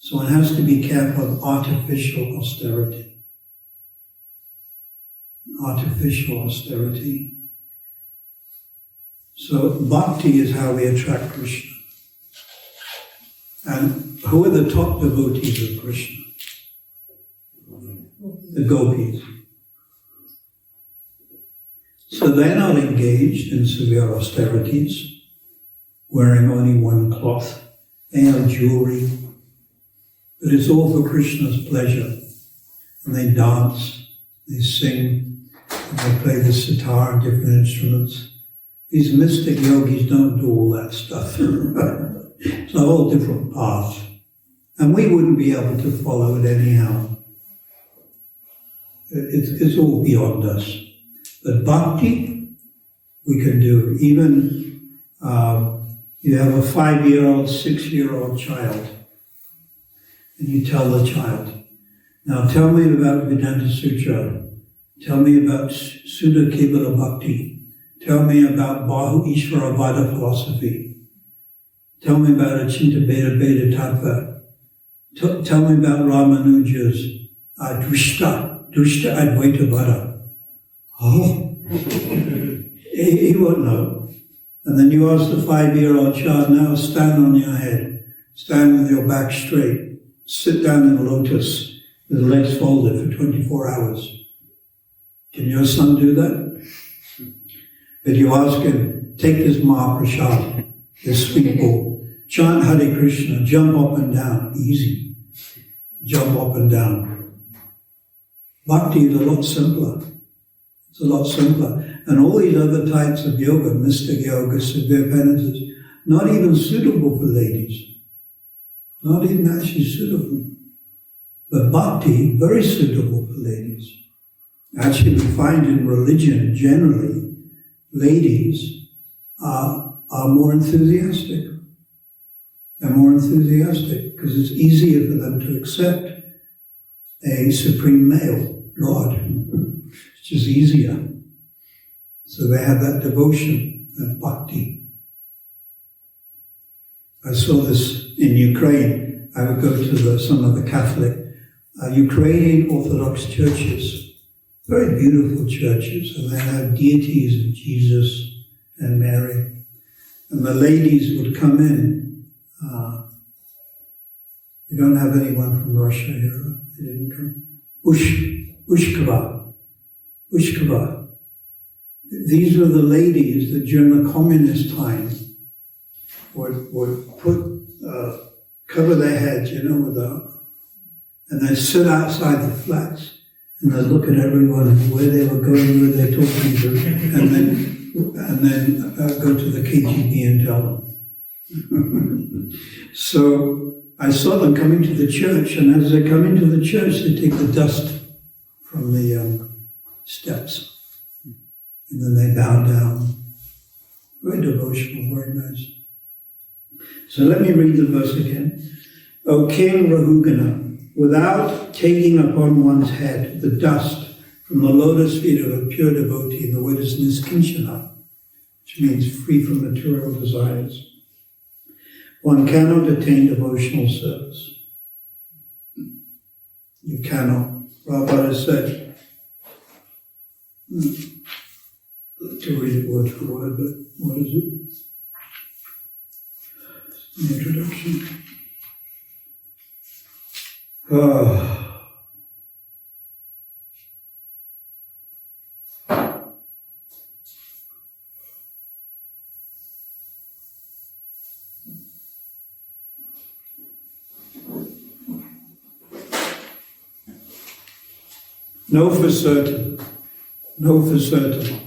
So one has to be careful of artificial austerity. Artificial austerity. So bhakti is how we attract Krishna. And who are the top devotees of Krishna? The gopis. So they're not engaged in severe austerities, wearing only one cloth. They have jewelry, but it's all for Krishna's pleasure. And they dance, they sing, and they play the sitar and different instruments. These mystic yogis don't do all that stuff. It's a whole different path. And we wouldn't be able to follow it anyhow. It's all beyond us. But bhakti, we can do. Even you have a 5-year-old, 6-year-old child, and you tell the child, now tell me about Vedanta Sutra, tell me about Sudha Kevala Bhakti, tell me about Bahu Ishvara Vada philosophy, tell me about Achinta Beda Beda Tattva, tell me about Ramanuja's Drishta Advaita Vada. Oh, he won't know. And then you ask the 5-year-old child, now stand on your head, stand with your back straight, sit down in a lotus with the legs folded for 24 hours. Can your son do that? If you ask him, take this Mahaprasad, this sweet bowl, chant Hare Krishna, jump up and down, easy. Jump up and down. Bhakti is a lot simpler. It's a lot simpler. And all these other types of yoga, mystic yoga, severe penances, not even suitable for ladies. Not even actually suitable. But bhakti, very suitable for ladies. Actually, we find in religion, generally, ladies are more enthusiastic. They're more enthusiastic because it's easier for them to accept a supreme male, Lord. It's just easier. So they have that devotion and bhakti. I saw this in Ukraine. I would go to some of the Catholic Ukrainian Orthodox churches, very beautiful churches, and they have deities of Jesus and Mary. And the ladies would come in. We don't have anyone from Russia here. They didn't come. Ushkava. these were the ladies that during the communist time would put, cover their heads, and they'd sit outside the flats and they'd look at everyone and where they were going, who they're talking to, and then go to the KGB and tell them. So I saw them coming to the church, and as they come into the church, they take the dust from the steps. And then they bow down. Very devotional, very nice. So let me read the verse again. O King Rahugana, without taking upon one's head the dust from the lotus feet of a pure devotee, the word is niskinchana, which means free from material desires, one cannot attain devotional service. You cannot. Prabhupada said, to read it word for word, but what is it? The introduction. Know for certain. Know for certain.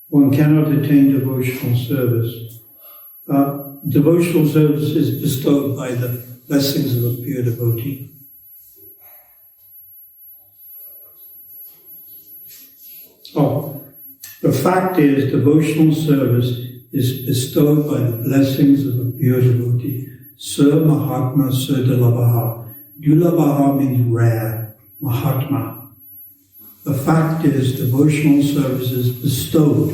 One cannot attain devotional service. Devotional service is bestowed by the blessings of a pure devotee. The fact is, devotional service is bestowed by the blessings of a pure devotee. Sir Mahatma Sir Dulabaha. Dulabaha means rare, Mahatma. The fact is, devotional service is bestowed.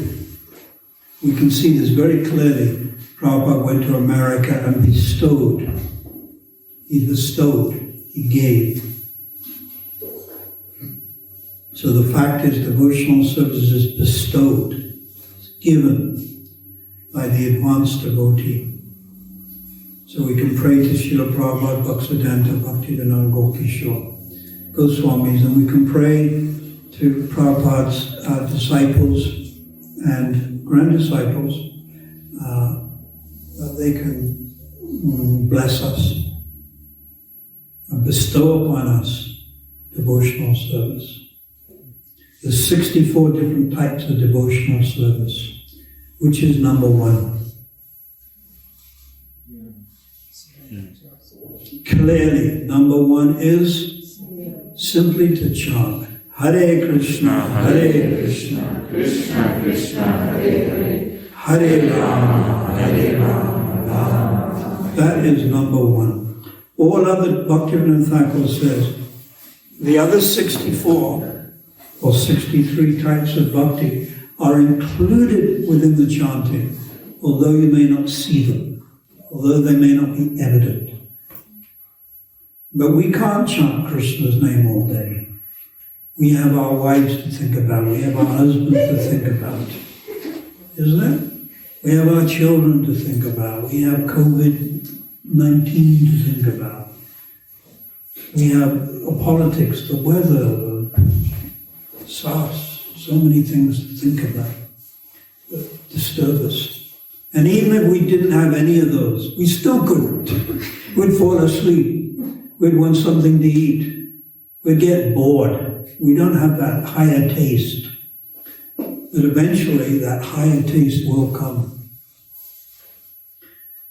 We can see this very clearly. Prabhupada went to America and bestowed. He bestowed. He gave. So the fact is, devotional service is bestowed. It's given by the advanced devotee. So we can pray to Srila Prabhupada, Bhaktisiddhanta, Bhaktivedanta Gopkishore, Goswamis, and we can pray to Prabhupada's disciples and grand-disciples that they can bless us and bestow upon us devotional service. There's 64 different types of devotional service. Which is number one? Clearly, number one is simply to chant Hare Krishna, Hare Krishna, Krishna Krishna, Hare Hare, Hare Rama, Hare Rama, Rama Rama. That is number one. All other Bhaktivedanta Thakur says, the other 64 or 63 types of bhakti are included within the chanting, although you may not see them, although they may not be evident. But we can't chant Krishna's name all day. We have our wives to think about, we have our husbands to think about, isn't it? We have our children to think about, we have COVID-19 to think about. We have politics, the weather, SARS, so many things to think about that disturb us. And even if we didn't have any of those, we still couldn't. We'd fall asleep. We'd want something to eat. We'd get bored. We don't have that higher taste. But eventually that higher taste will come.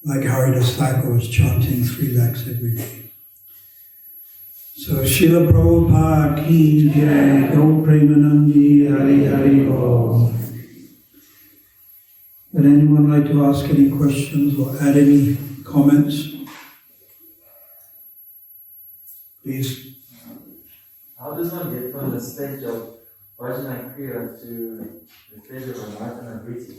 Like Haridas Thakur was chanting 3 lakhs every day. So Srila Prabhupada ki jai, Go Premanandi, Hari Hari Bol. Would anyone like to ask any questions or add any comments? Please. How does one get from the stage of Vajana Kriya to the stage of Anartana Vritti?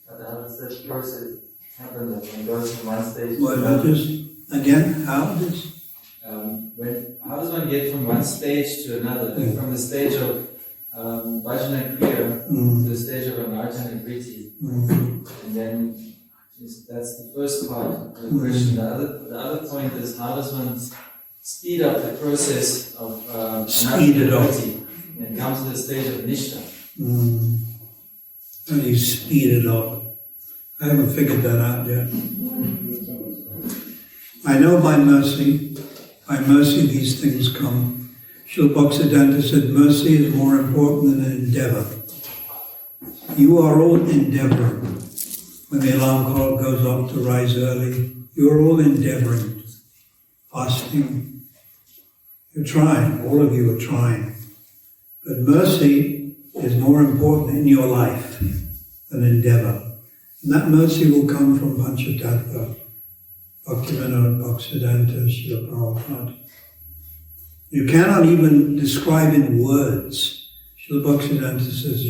How does that process happen that one goes from one stage to another? Just again, how does? How does one get from one stage to another? Like from the stage of Vajana Kriya to the stage of Anartana Vritti? And then that's the first part of the question. The other point is, how does one speed up the process of Speed it up. and come to the stage of Nishtha. And you speed it up. I haven't figured that out yet. I know by mercy these things come. Srila Bhaktisiddhanta said mercy is more important than an endeavor. You are all endeavoring. When the alarm clock goes off to rise early, you are all endeavoring. Fasting. You're trying. All of you are trying. But mercy is more important in your life than endeavor. And that mercy will come from Panchatattva, Bhaktivinoda Bhaktisiddhanta, Srila Prabhupada. You cannot even describe in words. Srila Bhaktisiddhanta says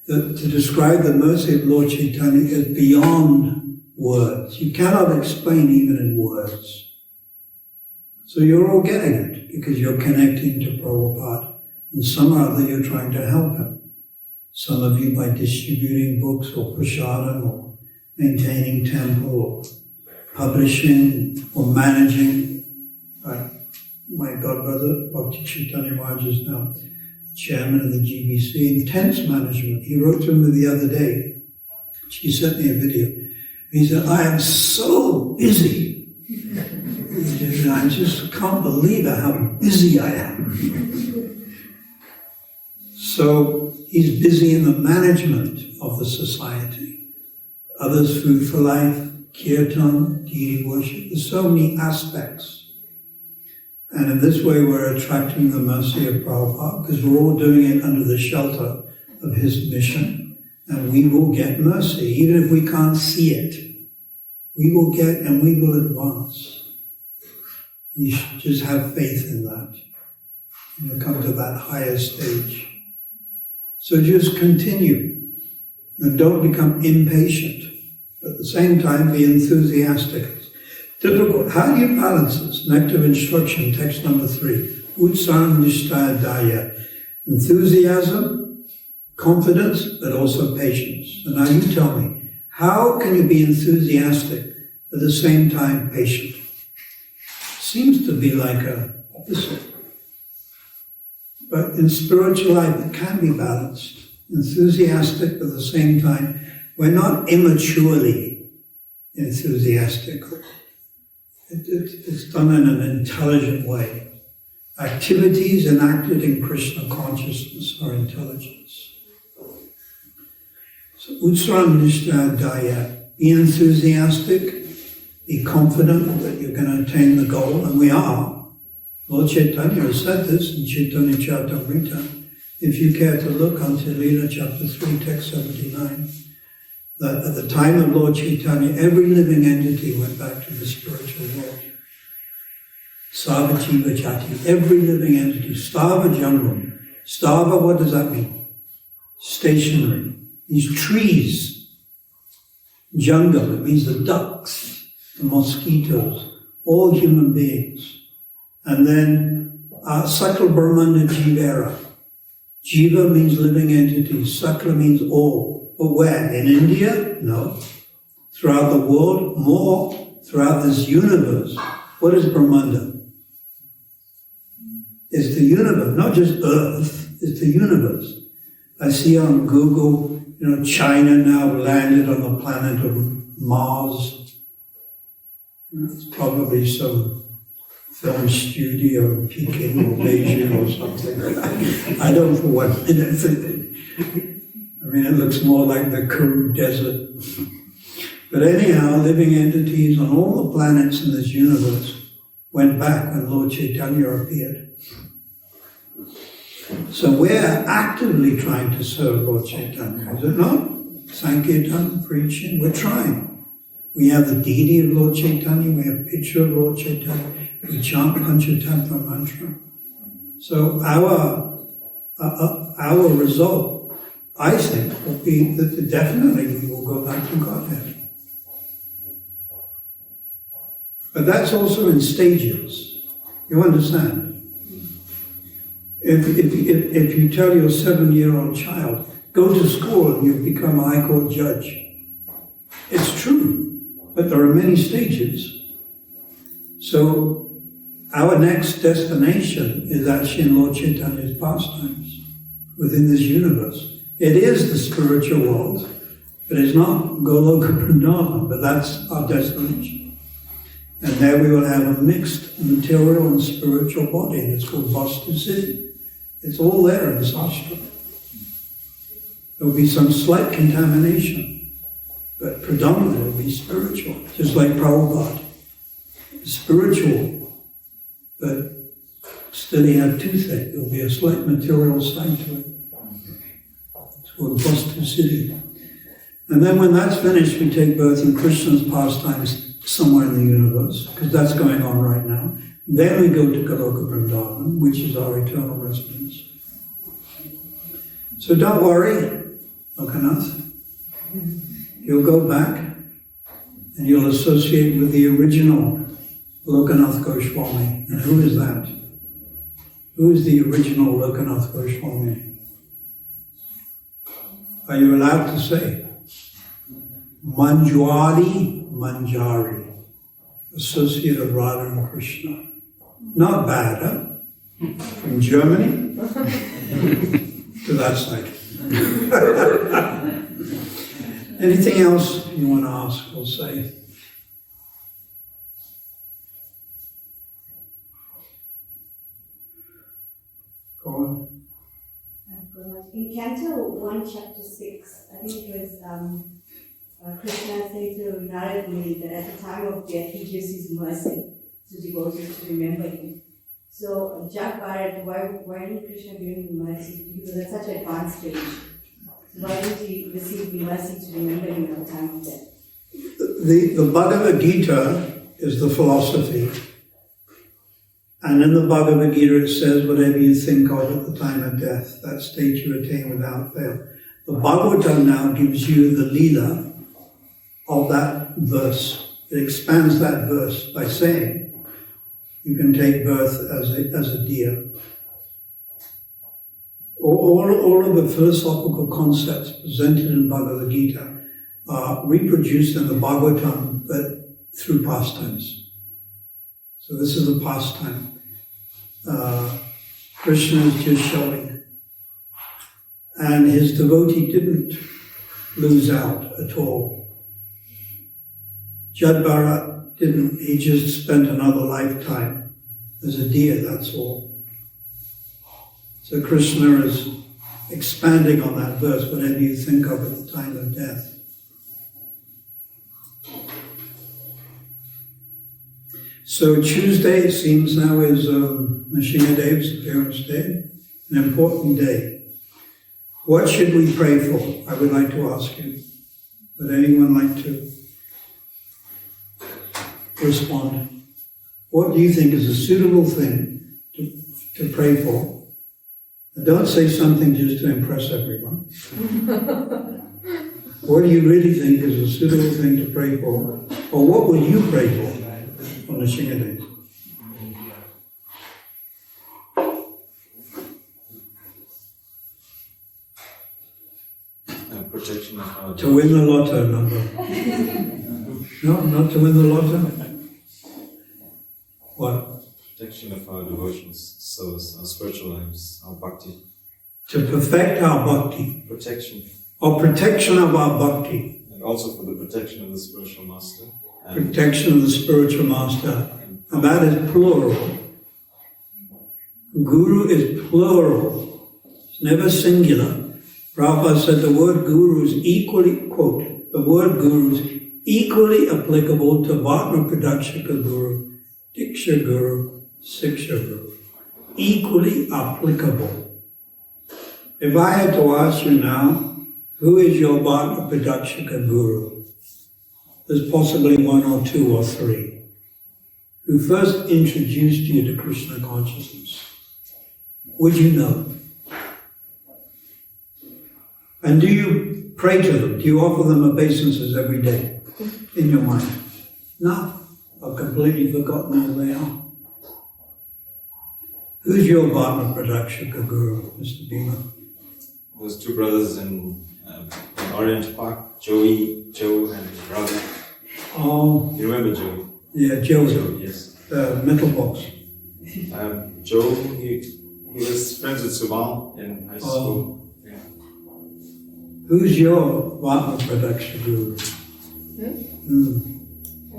that to describe the mercy of Lord Chaitanya is beyond words. You cannot explain even in words. So you're all getting it because you're connecting to Prabhupada, and somehow that you're trying to help him. Some of you by distributing books or prasadam or maintaining temple or publishing or managing. My godbrother, Bhakti Chaitanya Maharaj, is now chairman of the GBC, intense management. He wrote to me the other day. She sent me a video. He said, I am so busy. I just can't believe how busy I am. So he's busy in the management of the society. Others, Food for Life, Kirtan, deity worship. There's so many aspects. And in this way we're attracting the mercy of Prabhupada because we're all doing it under the shelter of his mission. And we will get mercy, even if we can't see it. We will get and we will advance. We should just have faith in that. Come to that higher stage. So just continue. And don't become impatient. But at the same time, be enthusiastic. Difficult. How do you balance this? Nectar instruction, text number 3. Utsam nishtadaya. Enthusiasm, confidence, but also patience. And now you tell me, how can you be enthusiastic at the same time patient? Seems to be like a opposite. But in spiritual life, it can be balanced. Enthusiastic at the same time. We're not immaturely enthusiastic. It's done in an intelligent way. Activities enacted in Krishna consciousness are intelligence. So, Utsram Nishtadaya. Be enthusiastic. Be confident that you're going to attain the goal, and we are. Lord Chaitanya has said this in Chaitanya Charitamrita. If you care to look onto Leela chapter 3, text 79, that at the time of Lord Chaitanya, every living entity went back to the spiritual world. Sarva Jiva Jati, every living entity. Stava Jangam. Stava, what does that mean? Stationary. These trees. Jangam, it means the ducks, the mosquitoes, all human beings. And then Sakla Brahmanda Jivera. Jiva means living entity. Sakla means all. But where? In India? No. Throughout the world? More. Throughout this universe. What is Brahmanda? It's the universe, not just Earth. It's the universe. I see on Google, China now landed on the planet of Mars. It's probably some film studio in Peking or Beijing or something. I don't for 1 minute think. It looks more like the Karoo Desert. But anyhow, living entities on all the planets in this universe went back when Lord Chaitanya appeared. So we're actively trying to serve Lord Chaitanya, is it not? Sankirtan, preaching, we're trying. We have the deity of Lord Chaitanya, we have a picture of Lord Chaitanya, we chant Panchatattva mantra. So our result, I think, will be that definitely we will go back to Godhead. But that's also in stages. You understand? If you tell your 7-year-old child, go to school and you'll become a high court judge, it's true, but there are many stages. So Our next destination is actually in Lord Chaitanya's pastimes within this universe. It is the spiritual world, but it's not Goloka Vrindavan, but that's our destination. And there we will have a mixed material and spiritual body, and it's called Vastu City. It's all there in the Sastra. There will be some slight contamination, but predominantly it will be spiritual, just like Prabhupada. Spiritual, but still he had two things. There will be a slight material side to it. It's called Vastu City. And then when that's finished, we take birth in Krishna's pastimes somewhere in the universe, because that's going on right now. Then we go to Goloka Vrindavan, which is our eternal residence. So don't worry, Lokanath. You'll go back and you'll associate with the original Lokanath Goswami. And who is that? Who is the original Lokanath Goswami? Are you allowed to say? Manjari, associate of Radha and Krishna. Not bad, huh? From Germany to that side. Anything else you want to ask or say? Go on. In Canto 1, Chapter 6, I think it was Krishna saying to Narada Muni that at the time of death he gives his mercy to devotees to remember him. So, Jag Bharat, why didn't Krishna give him mercy? Because at such an advanced stage. So why didn't he receive mercy to remember him at the time of death? The Bhagavad Gita is the philosophy. And in the Bhagavad Gita it says, whatever you think of at the time of death, that state you attain without fail. The Bhagavatam now gives you the Leela of that verse. It expands that verse by saying, you can take birth as a deer. All of the philosophical concepts presented in Bhagavad Gita are reproduced in the Bhagavatam, but through pastimes. So this is a pastime. Krishna is just showing. And his devotee didn't lose out at all. Jad Bharat didn't, he just spent another lifetime as a deer, that's all. So Krishna is expanding on that verse, whatever you think of at the time of death. So Tuesday, it seems now, is Nrsimhadev's appearance day, an important day. What should we pray for? I would like to ask you. Would anyone like to respond? What do you think is a suitable thing to pray for? And don't say something just to impress everyone. What do you really think is a suitable thing to pray for? Or what would you pray for on the Nrsimhadev? Protection of our To win the lotto number. No, not to win the lotto. What? protection of our devotional service, our spiritual lives, our bhakti. To perfect our bhakti. Protection. Or protection of our bhakti. And also for the protection of the spiritual master. Protection of the spiritual master. And that is plural. Guru is plural. It's never singular. Prabhupada said the word guru is equally, quote, the word guru is equally applicable to Bhatma Pradakshika Guru, Diksha Guru, Siksha Guru. Equally applicable. If I had to ask you now, who is your Bhatma Pradakshika Guru? There's possibly one or two or three. Who first introduced you to Krishna consciousness? Would you know? And do you pray to them? Do you offer them obeisances every day in your mind? No. I've completely forgotten who they are. Who's your Bhatma Pradakshika Guru, Mr. Bhima? Those two brothers in Orange Park, Joe and Ravi. Oh. You remember Joey? Yeah, Joey. Joey, yes. Metal box. Joe, he was friends with Sumal in high school. Yeah. Who's your Vata production guru? I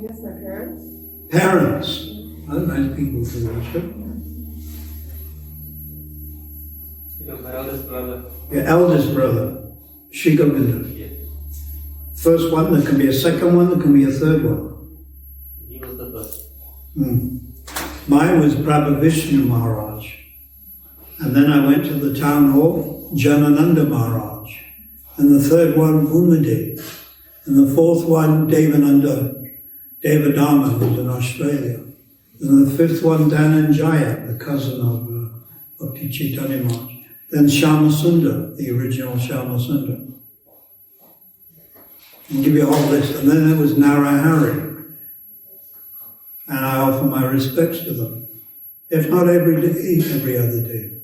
guess my parents. Parents. Other nice people to worship. My eldest brother. Your eldest brother, Sri Govinda. Yeah. First one, there can be a second one, there can be a third one. He was the first. Mine was Prabhu Vishnu Maharaj. And then I went to the town hall, Janananda Maharaj. And the third one, Bhumidev. And the fourth one, Devananda, Devadama, who's in Australia. And the fifth one, Dhananjaya, the cousin of Bhakti Chaitanya Maharaj. Then Shyamasundar, the original Shyamasundar. I'll give you a whole list. And then there was Narahari. And I offer my respects to them. If not every day, every other day.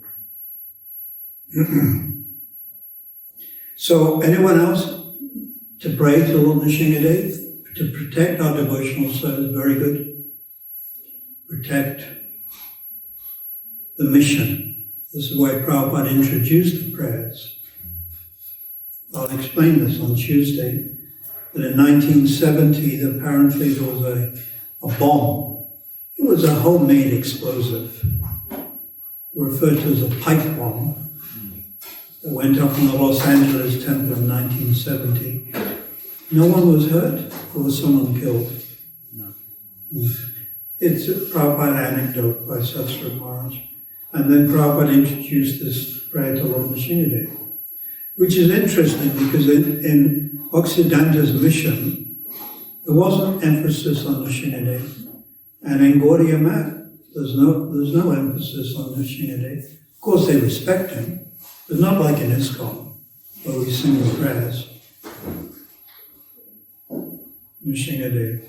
So, anyone else to pray to Lord Nrsimhadev? To protect our devotional service, very good. Protect the mission. This is why Prabhupada introduced the prayers. I'll explain this on Tuesday. That in 1970, apparently there was a bomb. It was a homemade explosive, referred to as a pipe bomb, that went off in the Los Angeles temple in 1970. No one was hurt, or was someone killed? No. It's a Prabhupada anecdote by Satsura Maharaj. And then Prabhupada introduced this prayer to Lord Nrsimhadev, which is interesting because in Occidental's mission, there wasn't emphasis on Nrsimhadev. And in Gaudiya Math, there's no emphasis on Nrsimhadev. Of course, they respect him, but not like in ISKCON, where we sing the prayers. Nrsimhadev.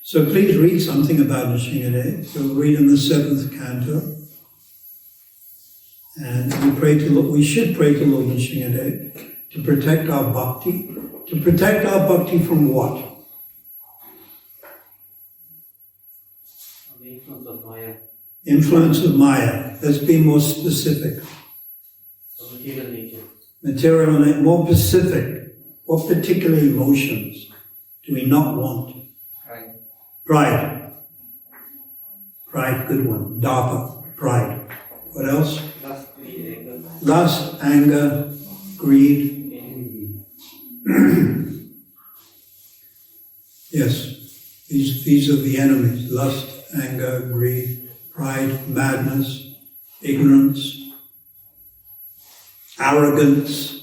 So please read something about Nrsimhadev. So read in the 7th canto. And we should pray to Lord Nrsimhadev to protect our bhakti. To protect our bhakti from what? The influence of Maya. Influence of Maya. Let's be more specific. Of material nature. Material nature, more specific. What particular emotions do we not want? Pride. Pride, good one. Dharpa, pride. What else? Lust, greed, anger. Lust, anger, greed. Yes, these are the enemies. Lust, anger, greed, pride, madness, ignorance, arrogance.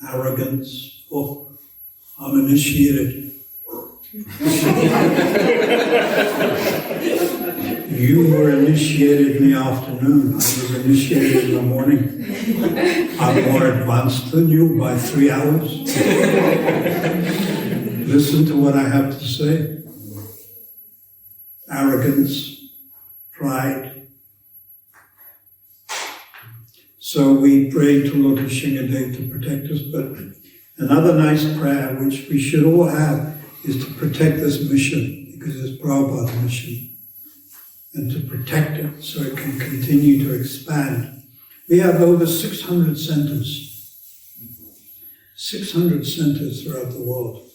Arrogance. Oh, I'm initiated. You were initiated in the afternoon. I was initiated in the morning. I'm more advanced than you by 3 hours. Listen to what I have to say. Arrogance, pride. So we pray to Lord Nrsimhadev to protect us. But another nice prayer, which we should all have, is to protect this mission, because it's Prabhupada's mission, and to protect it so it can continue to expand. We have over 600 centers. 600 centers throughout the world.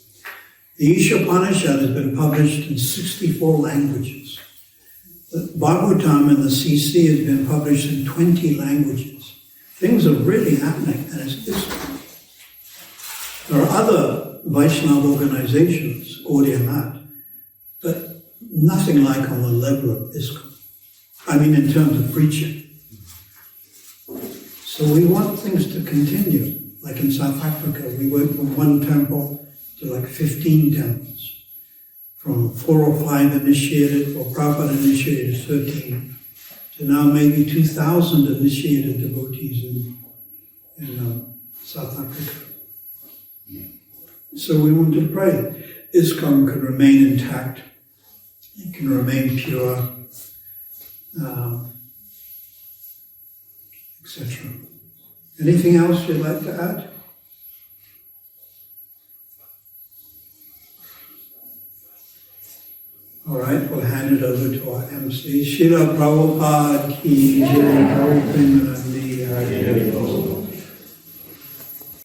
The Isha Upanishad has been published in 64 languages. The Bhagavatam and the CC has been published in 20 languages. Things are really happening, and it's this. There are other Vaishnava organizations, Gaudiya Math, but nothing like on the level of ISKCON. I mean, in terms of preaching. So we want things to continue. Like in South Africa, we went from 1 temple to like 15 temples. From 4 or 5 initiated, or Prabhupada initiated 13, to now maybe 2,000 initiated devotees in South Africa. So we want to pray ISKCON can remain intact, it can remain pure, etc. Anything else you'd like to add? All right, we'll hand it over to our MC. Srila Prabhupada ki jai.